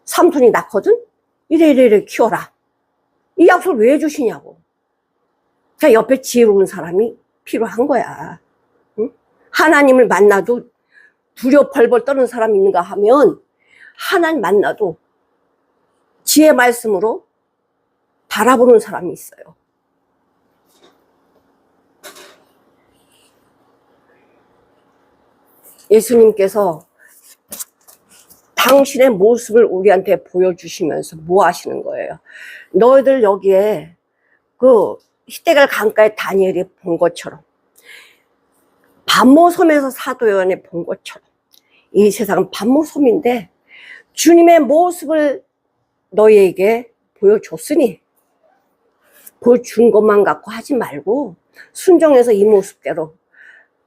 삼손이 낳거든? 이래 키워라. 이 약속을 왜 해주시냐고. 그러니까 옆에 지혜로운 사람이 필요한 거야. 응? 하나님을 만나도 두려워 벌벌 떠는 사람이 있는가 하면, 하나님 만나도 지혜 말씀으로 바라보는 사람이 있어요. 예수님께서 당신의 모습을 우리한테 보여주시면서 뭐 하시는 거예요? 너희들 여기에 그 히데갈 강가에 다니엘이 본 것처럼, 반모섬에서 사도 요한이 본 것처럼, 이 세상은 반모섬인데 주님의 모습을 너희에게 보여줬으니, 보여준 것만 갖고 하지 말고 순종해서 이 모습대로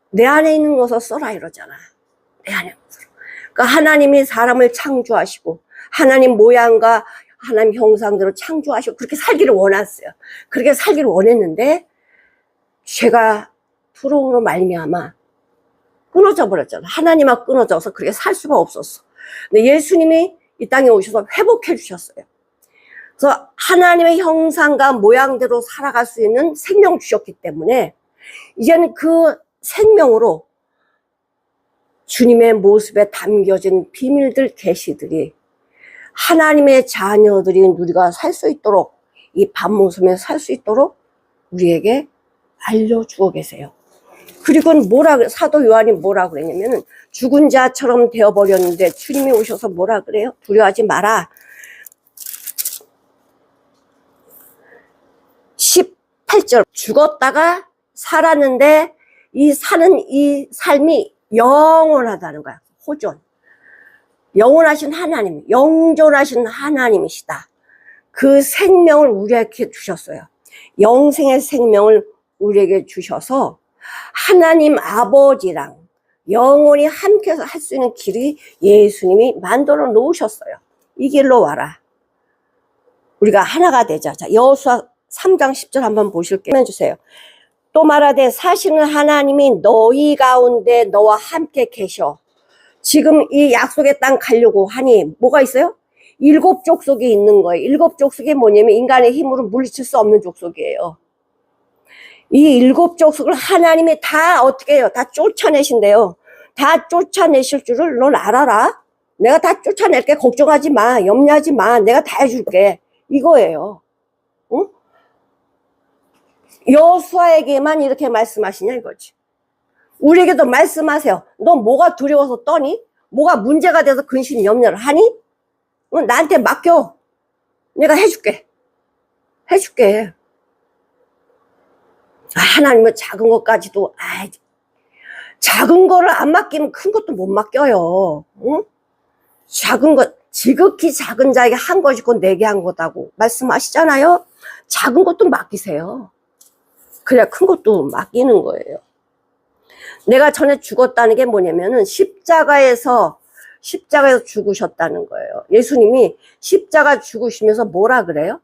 내 안에 있는 것을 써라 이러잖아. 내 안에 있는 것을. 그러니까 하나님이 사람을 창조하시고 하나님 모양과 하나님 형상대로 창조하시고 그렇게 살기를 원했어요. 그렇게 살기를 원했는데 죄가 들어옴으로 말미암아 끊어져 버렸잖아. 하나님하고 끊어져서 그렇게 살 수가 없었어. 근데 예수님이 이 땅에 오셔서 회복해 주셨어요. 그래서 하나님의 형상과 모양대로 살아갈 수 있는 생명 주셨기 때문에 이제는 그 생명으로 주님의 모습에 담겨진 비밀들, 계시들이 하나님의 자녀들이 우리가 살 수 있도록, 이 반모섬에 살 수 있도록 우리에게 알려주고 계세요. 그리고 사도 요한이 뭐라 그랬냐면은, 죽은 자처럼 되어버렸는데 주님이 오셔서 뭐라 그래요? 두려워하지 마라. 18절. 죽었다가 살았는데 이 사는 이 삶이 영원하다는 거야. 호존. 영원하신 하나님, 영존하신 하나님이시다. 그 생명을 우리에게 주셨어요. 영생의 생명을 우리에게 주셔서 하나님 아버지랑 영원히 함께해서 할 수 있는 길이 예수님이 만들어 놓으셨어요. 이 길로 와라. 우리가 하나가 되자. 자, 여호수아 3장 10절 한번 보실게요. 해주세요. 또 말하되 사실은 하나님이 너희 가운데 너와 함께 계셔. 지금 이 약속의 땅 가려고 하니 뭐가 있어요? 7 족속이 있는 거예요. 7 족속이 뭐냐면 인간의 힘으로 물리칠 수 없는 족속이에요. 이 7 족속을 하나님이 다 어떻게 해요? 다 쫓아내신대요. 다 쫓아내실 줄을 넌 알아라. 내가 다 쫓아낼게. 걱정하지 마. 염려하지 마. 내가 다 해줄게. 이거예요. 응? 여호수아에게만 이렇게 말씀하시냐 이거지. 우리에게도 말씀하세요. 너 뭐가 두려워서 떠니? 뭐가 문제가 돼서 근심 염려를 하니? 나한테 맡겨. 내가 해줄게. 해줄게. 하나님은 작은 것까지도, 작은 거를 안 맡기면 큰 것도 못 맡겨요. 응? 작은 것, 지극히 작은 자에게 한 것이 곧 내게 한 거다고 말씀하시잖아요. 작은 것도 맡기세요. 그래야 큰 것도 맡기는 거예요. 내가 전에 죽었다는 게 뭐냐면은 십자가에서 죽으셨다는 거예요. 예수님이 십자가 죽으시면서 뭐라 그래요?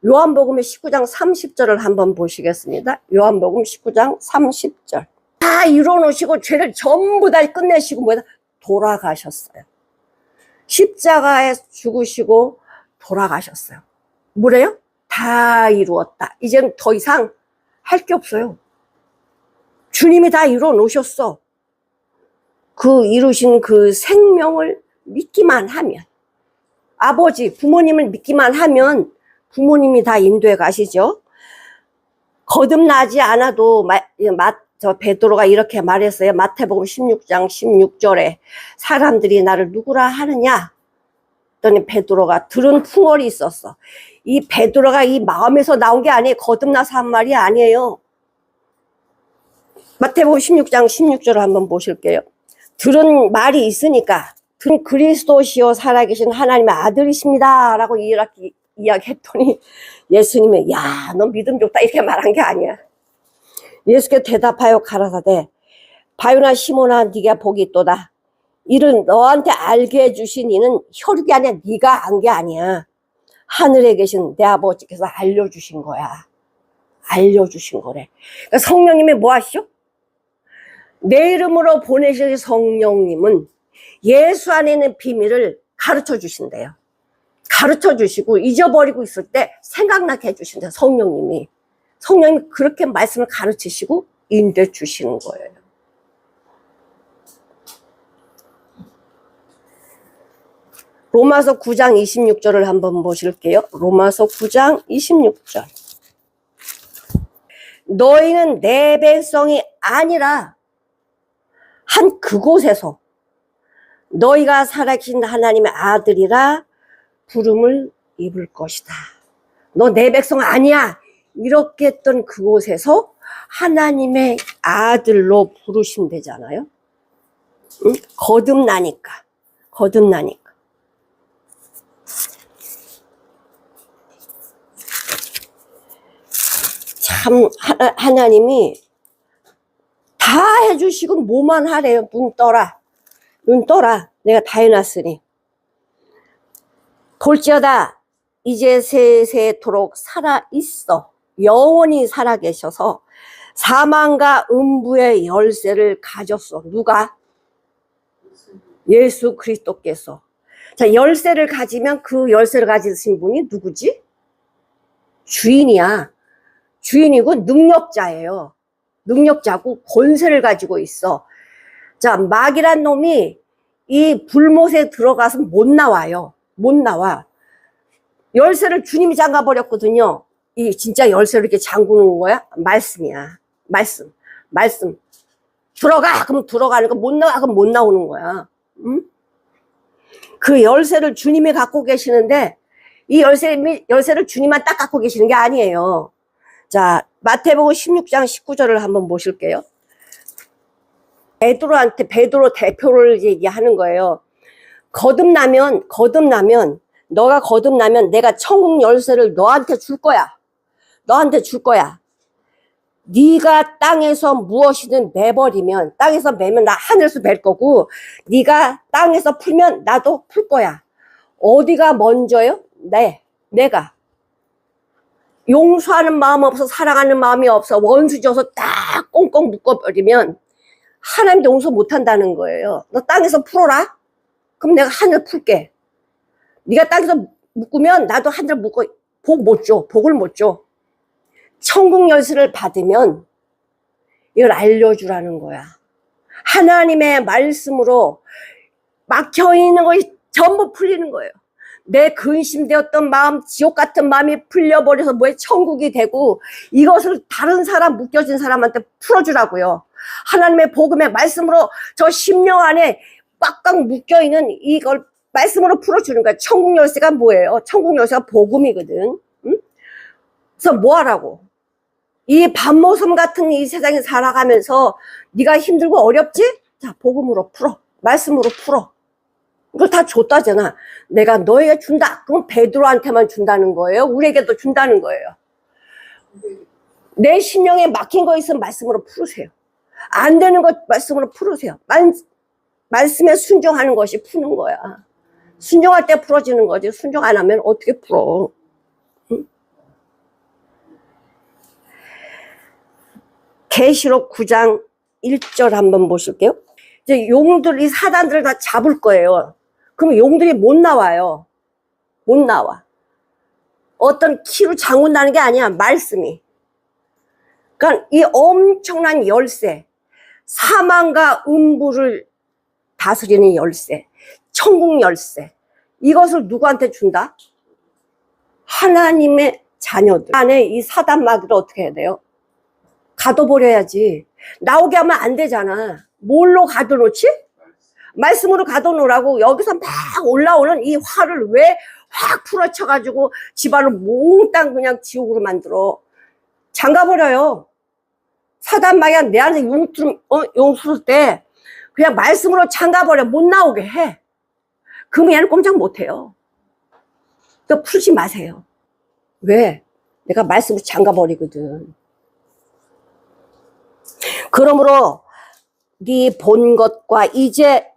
요한복음의 19장 30절을 한번 보시겠습니다. 요한복음 19장 30절. 다 이뤄놓으시고 죄를 전부 다 끝내시고 뭐다 돌아가셨어요. 십자가에 죽으시고 돌아가셨어요. 뭐래요? 다 이루었다. 이제는 더 이상 할 게 없어요. 주님이 다 이뤄놓으셨어. 그 이루신 그 생명을 믿기만 하면, 아버지, 부모님을 믿기만 하면 부모님이 다 인도해 가시죠. 거듭나지 않아도 베드로가 이렇게 말했어요. 마태복음 16장 16절에 사람들이 나를 누구라 하느냐? 그랬더니 베드로가 들은 풍월이 있었어. 이 베드로가 이 마음에서 나온 게 아니에요. 거듭나서 한 말이 아니에요. 마태복음 16장 16절을 한번 보실게요. 들은 말이 있으니까 그리스도시요 살아계신 하나님의 아들이십니다 라고 이야기했더니 예수님이 야, 너 믿음 좋다 이렇게 말한 게 아니야. 예수께 대답하여 가라사대 바요나 시몬아 네가 복이 있도다. 이를 너한테 알게 해주신 이는 혈육이 아니야. 네가 안 게 아니야. 하늘에 계신 내 아버지께서 알려주신 거야. 알려주신 거래. 그러니까 성령님이 뭐 하시죠? 내 이름으로 보내실 성령님은 예수 안에 있는 비밀을 가르쳐 주신대요. 가르쳐 주시고 잊어버리고 있을 때 생각나게 해주신대요. 성령님이 그렇게 말씀을 가르치시고 인도해 주시는 거예요. 로마서 9장 26절을 한번 보실게요. 로마서 9장 26절. 너희는 내 백성이 아니라 한 그곳에서 너희가 살아계신 하나님의 아들이라 부름을 입을 것이다. 너 내 백성 아니야. 이렇게 했던 그곳에서 하나님의 아들로 부르신대잖아요. 응? 거듭나니까. 참 하나님이 다 해주시고 뭐만 하래요. 눈 떠라. 내가 다 해놨으니. 돌지어다 이제 세세토록 살아있어. 영원히 살아계셔서 사망과 음부의 열쇠를 가졌어. 누가? 예수 그리스도께서. 자, 열쇠를 가지면 그 열쇠를 가지신 분이 누구지? 주인이야. 주인이고 능력자예요. 능력자고 권세를 가지고 있어. 자, 마귀란 놈이 이 불못에 들어가서 못 나와요. 못 나와. 열쇠를 주님이 잠가버렸거든요. 이 진짜 열쇠를 이렇게 잠그는 거야? 말씀이야. 말씀. 들어가! 그럼 들어가는 거, 못 나와! 그럼 못 나오는 거야. 응? 그 열쇠를 주님이 갖고 계시는데, 이 열쇠를 주님만 딱 갖고 계시는 게 아니에요. 자, 마태복음 16장 19절을 한번 보실게요. 베드로 대표를 얘기하는 거예요. 너가 거듭나면 내가 천국 열쇠를 너한테 줄 거야. 네가 땅에서 무엇이든 매버리면, 땅에서 매면 나 하늘에서 맬 거고, 네가 땅에서 풀면 나도 풀 거야. 어디가 먼저요? 내가. 용서하는 마음 없어, 사랑하는 마음이 없어, 원수 져서 딱 꽁꽁 묶어버리면 하나님도 용서 못한다는 거예요. 너 땅에서 풀어라? 그럼 내가 하늘 풀게. 네가 땅에서 묶으면 나도 하늘 묶어. 복을 못 줘. 천국 열쇠를 받으면 이걸 알려주라는 거야. 하나님의 말씀으로 막혀있는 것이 전부 풀리는 거예요. 내 근심되었던 마음, 지옥 같은 마음이 풀려버려서 천국이 되고, 이것을 다른 사람, 묶여진 사람한테 풀어주라고요. 하나님의 복음의 말씀으로 저 심령 안에 꽉꽉 묶여있는 이걸 말씀으로 풀어주는 거야. 천국 열쇠가 뭐예요? 천국 열쇠가 복음이거든. 응? 그래서 뭐 하라고? 이 밤모섬 같은 이 세상에 살아가면서 네가 힘들고 어렵지? 자, 복음으로 풀어. 말씀으로 풀어. 이걸 다 줬다잖아. 내가 너에게 준다. 그럼 베드로한테만 준다는 거예요? 우리에게도 준다는 거예요? 내 심령에 막힌 거 있으면 말씀으로 풀으세요. 안 되는 것 말씀으로 풀으세요. 말씀에 순종하는 것이 푸는 거야. 순종할 때 풀어지는 거지. 순종 안 하면 어떻게 풀어? 응? 계시록 9장 1절 한번 보실게요. 이제 용들이 사단들을 다 잡을 거예요. 그럼 용들이 못 나와요. 못 나와. 어떤 키로 장군다는 게 아니야. 말씀이. 그러니까 이 엄청난 열쇠, 사망과 음부를 다스리는 열쇠, 천국 열쇠, 이것을 누구한테 준다? 하나님의 자녀들 안에 이 사단 마귀를 어떻게 해야 돼요? 가둬버려야지. 나오게 하면 안 되잖아. 뭘로 가둬놓지? 말씀으로 가둬놓으라고. 여기서 막 올라오는 이 화를 왜 확 풀어쳐가지고 집안을 몽땅 그냥 지옥으로 만들어. 잠가버려요. 사단 마귀가 내 안에 용수를 때 그냥 말씀으로 잠가버려. 못 나오게 해. 그러면 얘는 꼼짝 못해요. 그러니까 풀지 마세요. 왜? 내가 말씀으로 잠가버리거든. 그러므로 네 본 것과 이제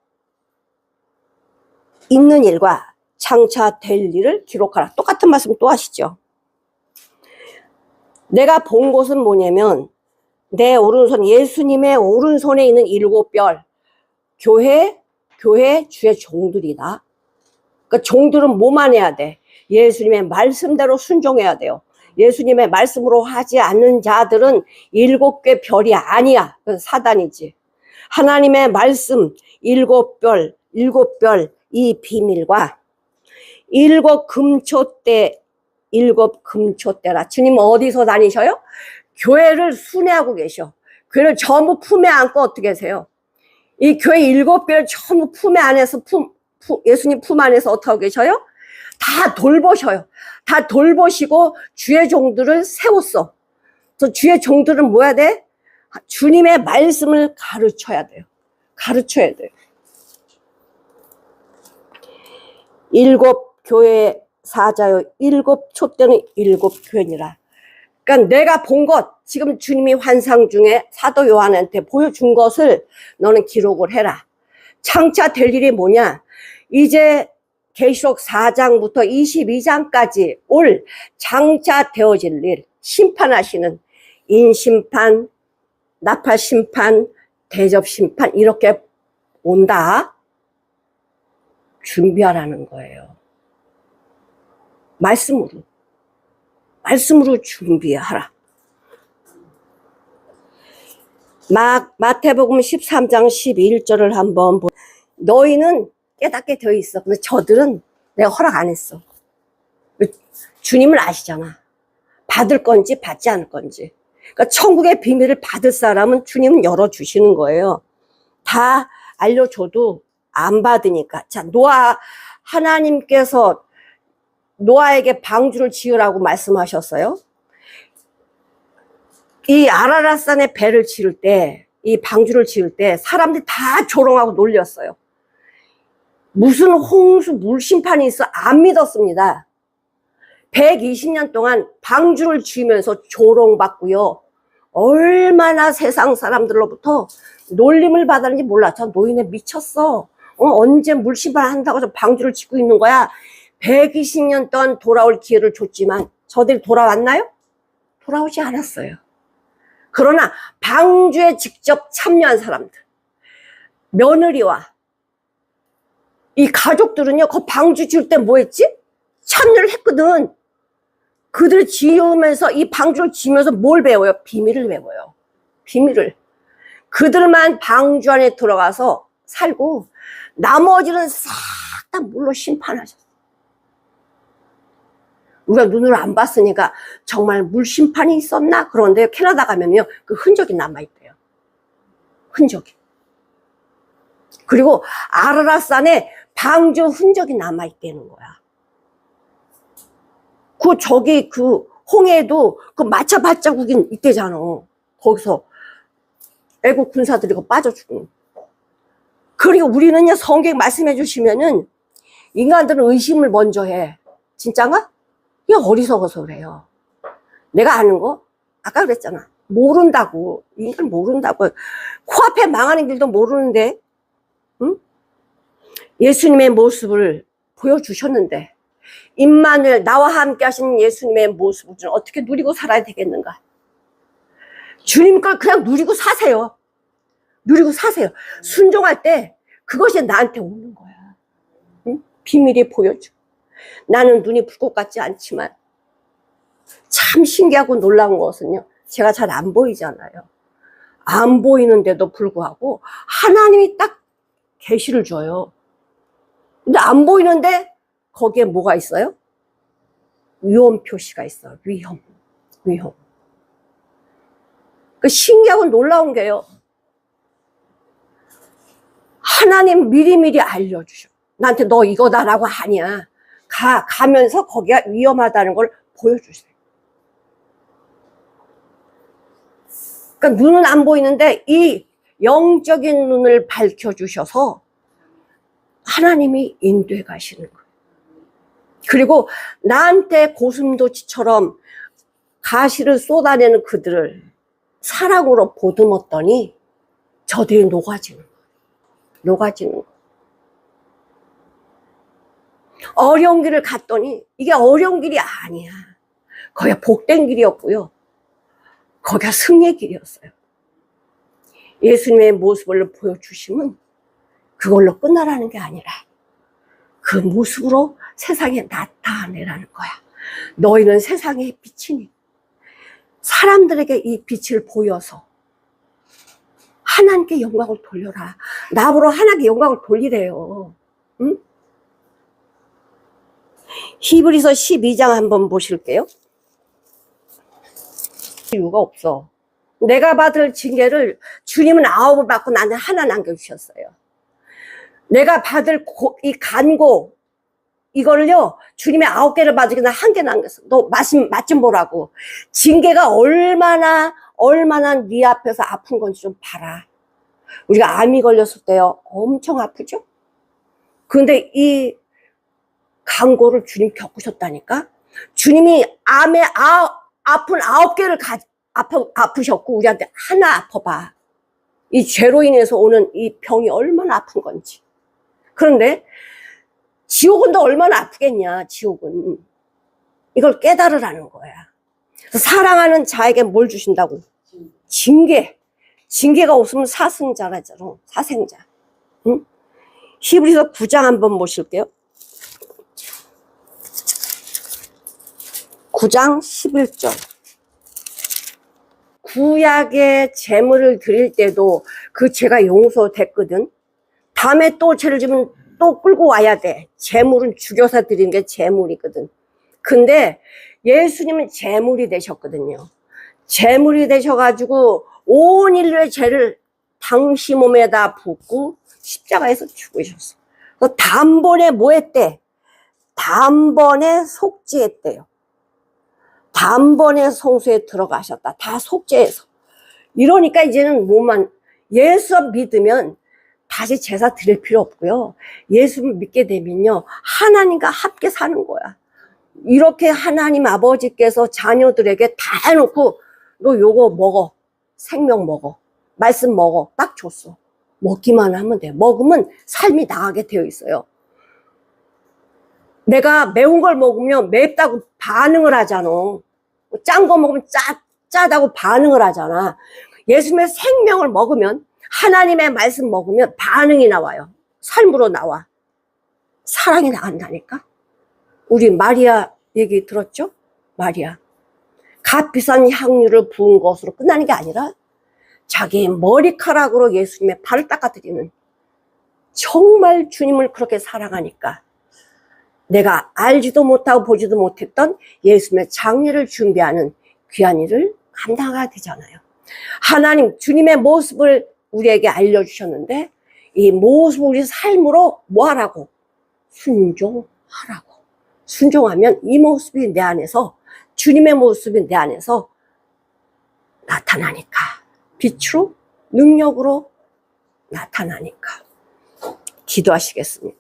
있는 일과 장차 될 일을 기록하라. 똑같은 말씀 또 하시죠. 내가 본 것은 뭐냐면 내 오른손, 예수님의 오른손에 있는 7별 교회 주의 종들이다. 그러니까 종들은 뭐만 해야 돼? 예수님의 말씀대로 순종해야 돼요. 예수님의 말씀으로 하지 않는 자들은 7개 별이 아니야. 그건 사단이지. 하나님의 말씀 7별 이 비밀과 7금초대라. 주님 어디서 다니셔요? 교회를 순회하고 계셔. 교회를 전부 품에 안고 어떻게 계세요? 이 교회 7별을 전부 품에 안에서 예수님 품 안에서 어떻게 하고 계셔요? 다 돌보셔요. 다 돌보시고 주의 종들을 세웠어. 그래서 주의 종들은 뭐 해야 돼? 주님의 말씀을 가르쳐야 돼요. 가르쳐야 돼요. 7교회 사자요 7촛대는 7교회니라. 그러니까 내가 본 것, 지금 주님이 환상 중에 사도 요한한테 보여준 것을 너는 기록을 해라. 장차 될 일이 뭐냐? 이제 계시록 4장부터 22장까지 올 장차 되어질 일, 심판하시는 인심판, 나팔심판, 대접심판 이렇게 온다. 준비하라는 거예요. 말씀으로 준비하라. 마태복음 13장 11절을 한번 너희는 깨닫게 되어 있어. 근데 저들은 내가 허락 안 했어. 주님을 아시잖아. 받을 건지 받지 않을 건지. 그러니까 천국의 비밀을 받을 사람은 주님은 열어주시는 거예요. 다 알려줘도 안 받으니까. 자, 하나님께서 노아에게 방주를 지으라고 말씀하셨어요. 이 아라랏산에 배를 지을 때, 이 방주를 지을 때 사람들이 다 조롱하고 놀렸어요. 무슨 홍수 물심판이 있어? 안 믿었습니다. 120년 동안 방주를 지으면서 조롱받고요. 얼마나 세상 사람들로부터 놀림을 받았는지 몰라. 저 노인네 미쳤어. 언제 물심판 한다고 저 방주를 짓고 있는 거야. 120년 동안 돌아올 기회를 줬지만 저들이 돌아왔나요? 돌아오지 않았어요. 그러나 방주에 직접 참여한 사람들, 며느리와 이 가족들은요, 그 방주 지을 때 뭐 했지? 참여를 했거든. 그들 지으면서 이 방주를 지으면서 뭘 배워요? 비밀을 배워요. 비밀을. 그들만 방주 안에 들어가서 살고 나머지는 싹 다 물로 심판하셨어요. 우리가 눈으로 안 봤으니까 정말 물심판이 있었나? 그런데 캐나다 가면요, 그 흔적이 남아있대요. 흔적이. 그리고 아라랏산에 방주 흔적이 남아있다는 거야. 그 홍해에도 그 마차 발자국이 있대잖아. 거기서 애국 군사들이 빠져 죽는. 그리고 우리는요, 성경 말씀해 주시면은 인간들은 의심을 먼저 해. 진짠가? 이게 어리석어서 그래요. 내가 아는 거? 아까 그랬잖아. 모른다고. 인간 모른다고. 코앞에 망하는 길도 모르는데, 응? 예수님의 모습을 보여주셨는데, 임마누엘, 나와 함께 하신 예수님의 모습을 어떻게 누리고 살아야 되겠는가? 주님 걸 그냥 누리고 사세요. 누리고 사세요. 순종할 때 그것이 나한테 오는 거야. 응? 비밀이 보여줘. 나는 눈이 불꽃 같지 않지만 참 신기하고 놀라운 것은요, 제가 잘 안 보이잖아요. 안 보이는데도 불구하고 하나님이 딱 계시를 줘요. 근데 안 보이는데 거기에 뭐가 있어요? 위험 표시가 있어요. 위험. 그 신기하고 놀라운 게요, 하나님 미리미리 알려주셔. 나한테 너 이거다라고 하냐. 가면서 거기가 위험하다는 걸 보여주세요. 그러니까 눈은 안 보이는데 이 영적인 눈을 밝혀주셔서 하나님이 인도해 가시는 거예요. 그리고 나한테 고슴도치처럼 가시를 쏟아내는 그들을 사랑으로 보듬었더니 저들이 녹아지는 거예요. 녹아지는 거예요. 어려운 길을 갔더니 이게 어려운 길이 아니야. 거기가 복된 길이었고요. 거기가 승리의 길이었어요. 예수님의 모습을 보여주시면 그걸로 끝나라는 게 아니라 그 모습으로 세상에 나타내라는 거야. 너희는 세상의 빛이니 사람들에게 이 빛을 보여서 하나님께 영광을 돌려라. 나보러 하나님께 영광을 돌리래요. 응? 히브리서 12장 한번 보실게요. 이유가 없어. 내가 받을 징계를 주님은 9을 받고 나는 하나 남겨주셨어요. 내가 받을 이 간고 이거를요, 주님의 9개를 받으니까 나 1개 남겼어. 너 맛 좀 보라고. 징계가 얼마나 네 앞에서 아픈 건지 좀 봐라. 우리가 암이 걸렸을 때요, 엄청 아프죠? 근데 이 간고를 주님 겪으셨다니까? 주님이 암에 아픈 9개를 아프셨고 우리한테 하나 아파봐. 이 죄로 인해서 오는 이 병이 얼마나 아픈 건지. 그런데 지옥은 더 얼마나 아프겠냐, 지옥은. 이걸 깨달으라는 거야. 사랑하는 자에게 뭘 주신다고? 징계가 없으면 사승자라잖아. 사생자. 응? 히브리서 9장 한번 보실게요. 9장 11절. 구약의 제물을 드릴 때도 그 죄가 용서됐거든. 다음에 또 죄를 지면 또 끌고 와야 돼. 제물은 죽여서 드리는 게 제물이거든. 근데 예수님은 제물이 되셨거든요. 제물이 되셔가지고 온 인류의 죄를 당시 몸에다 붓고 십자가에서 죽으셨어. 그래서 단번에 뭐 했대? 단번에 속죄했대요. 단번에 성소에 들어가셨다. 다 속죄해서. 이러니까 이제는 뭐만 예수 믿으면 다시 제사 드릴 필요 없고요. 예수를 믿게 되면요, 하나님과 함께 사는 거야. 이렇게 하나님 아버지께서 자녀들에게 다 해놓고 너 요거 먹어. 생명 먹어. 말씀 먹어. 딱 줬어. 먹기만 하면 돼. 먹으면 삶이 나가게 되어 있어요. 내가 매운 걸 먹으면 맵다고 반응을 하잖아. 짠 거 먹으면 짜다고 반응을 하잖아. 예수님의 생명을 먹으면, 하나님의 말씀 먹으면 반응이 나와요. 삶으로 나와. 사랑이 나간다니까. 우리 마리아 얘기 들었죠? 마리아. 값비싼 향유를 부은 것으로 끝나는 게 아니라 자기 머리카락으로 예수님의 발을 닦아드리는, 정말 주님을 그렇게 사랑하니까 내가 알지도 못하고 보지도 못했던 예수님의 장례를 준비하는 귀한 일을 감당하게 되잖아요. 하나님, 주님의 모습을 우리에게 알려주셨는데 이 모습을 우리 삶으로 뭐 하라고? 순종하라고. 순종하면 이 모습이 내 안에서, 주님의 모습이 내 안에서 나타나니까. 빛으로, 능력으로 나타나니까. 기도하시겠습니다.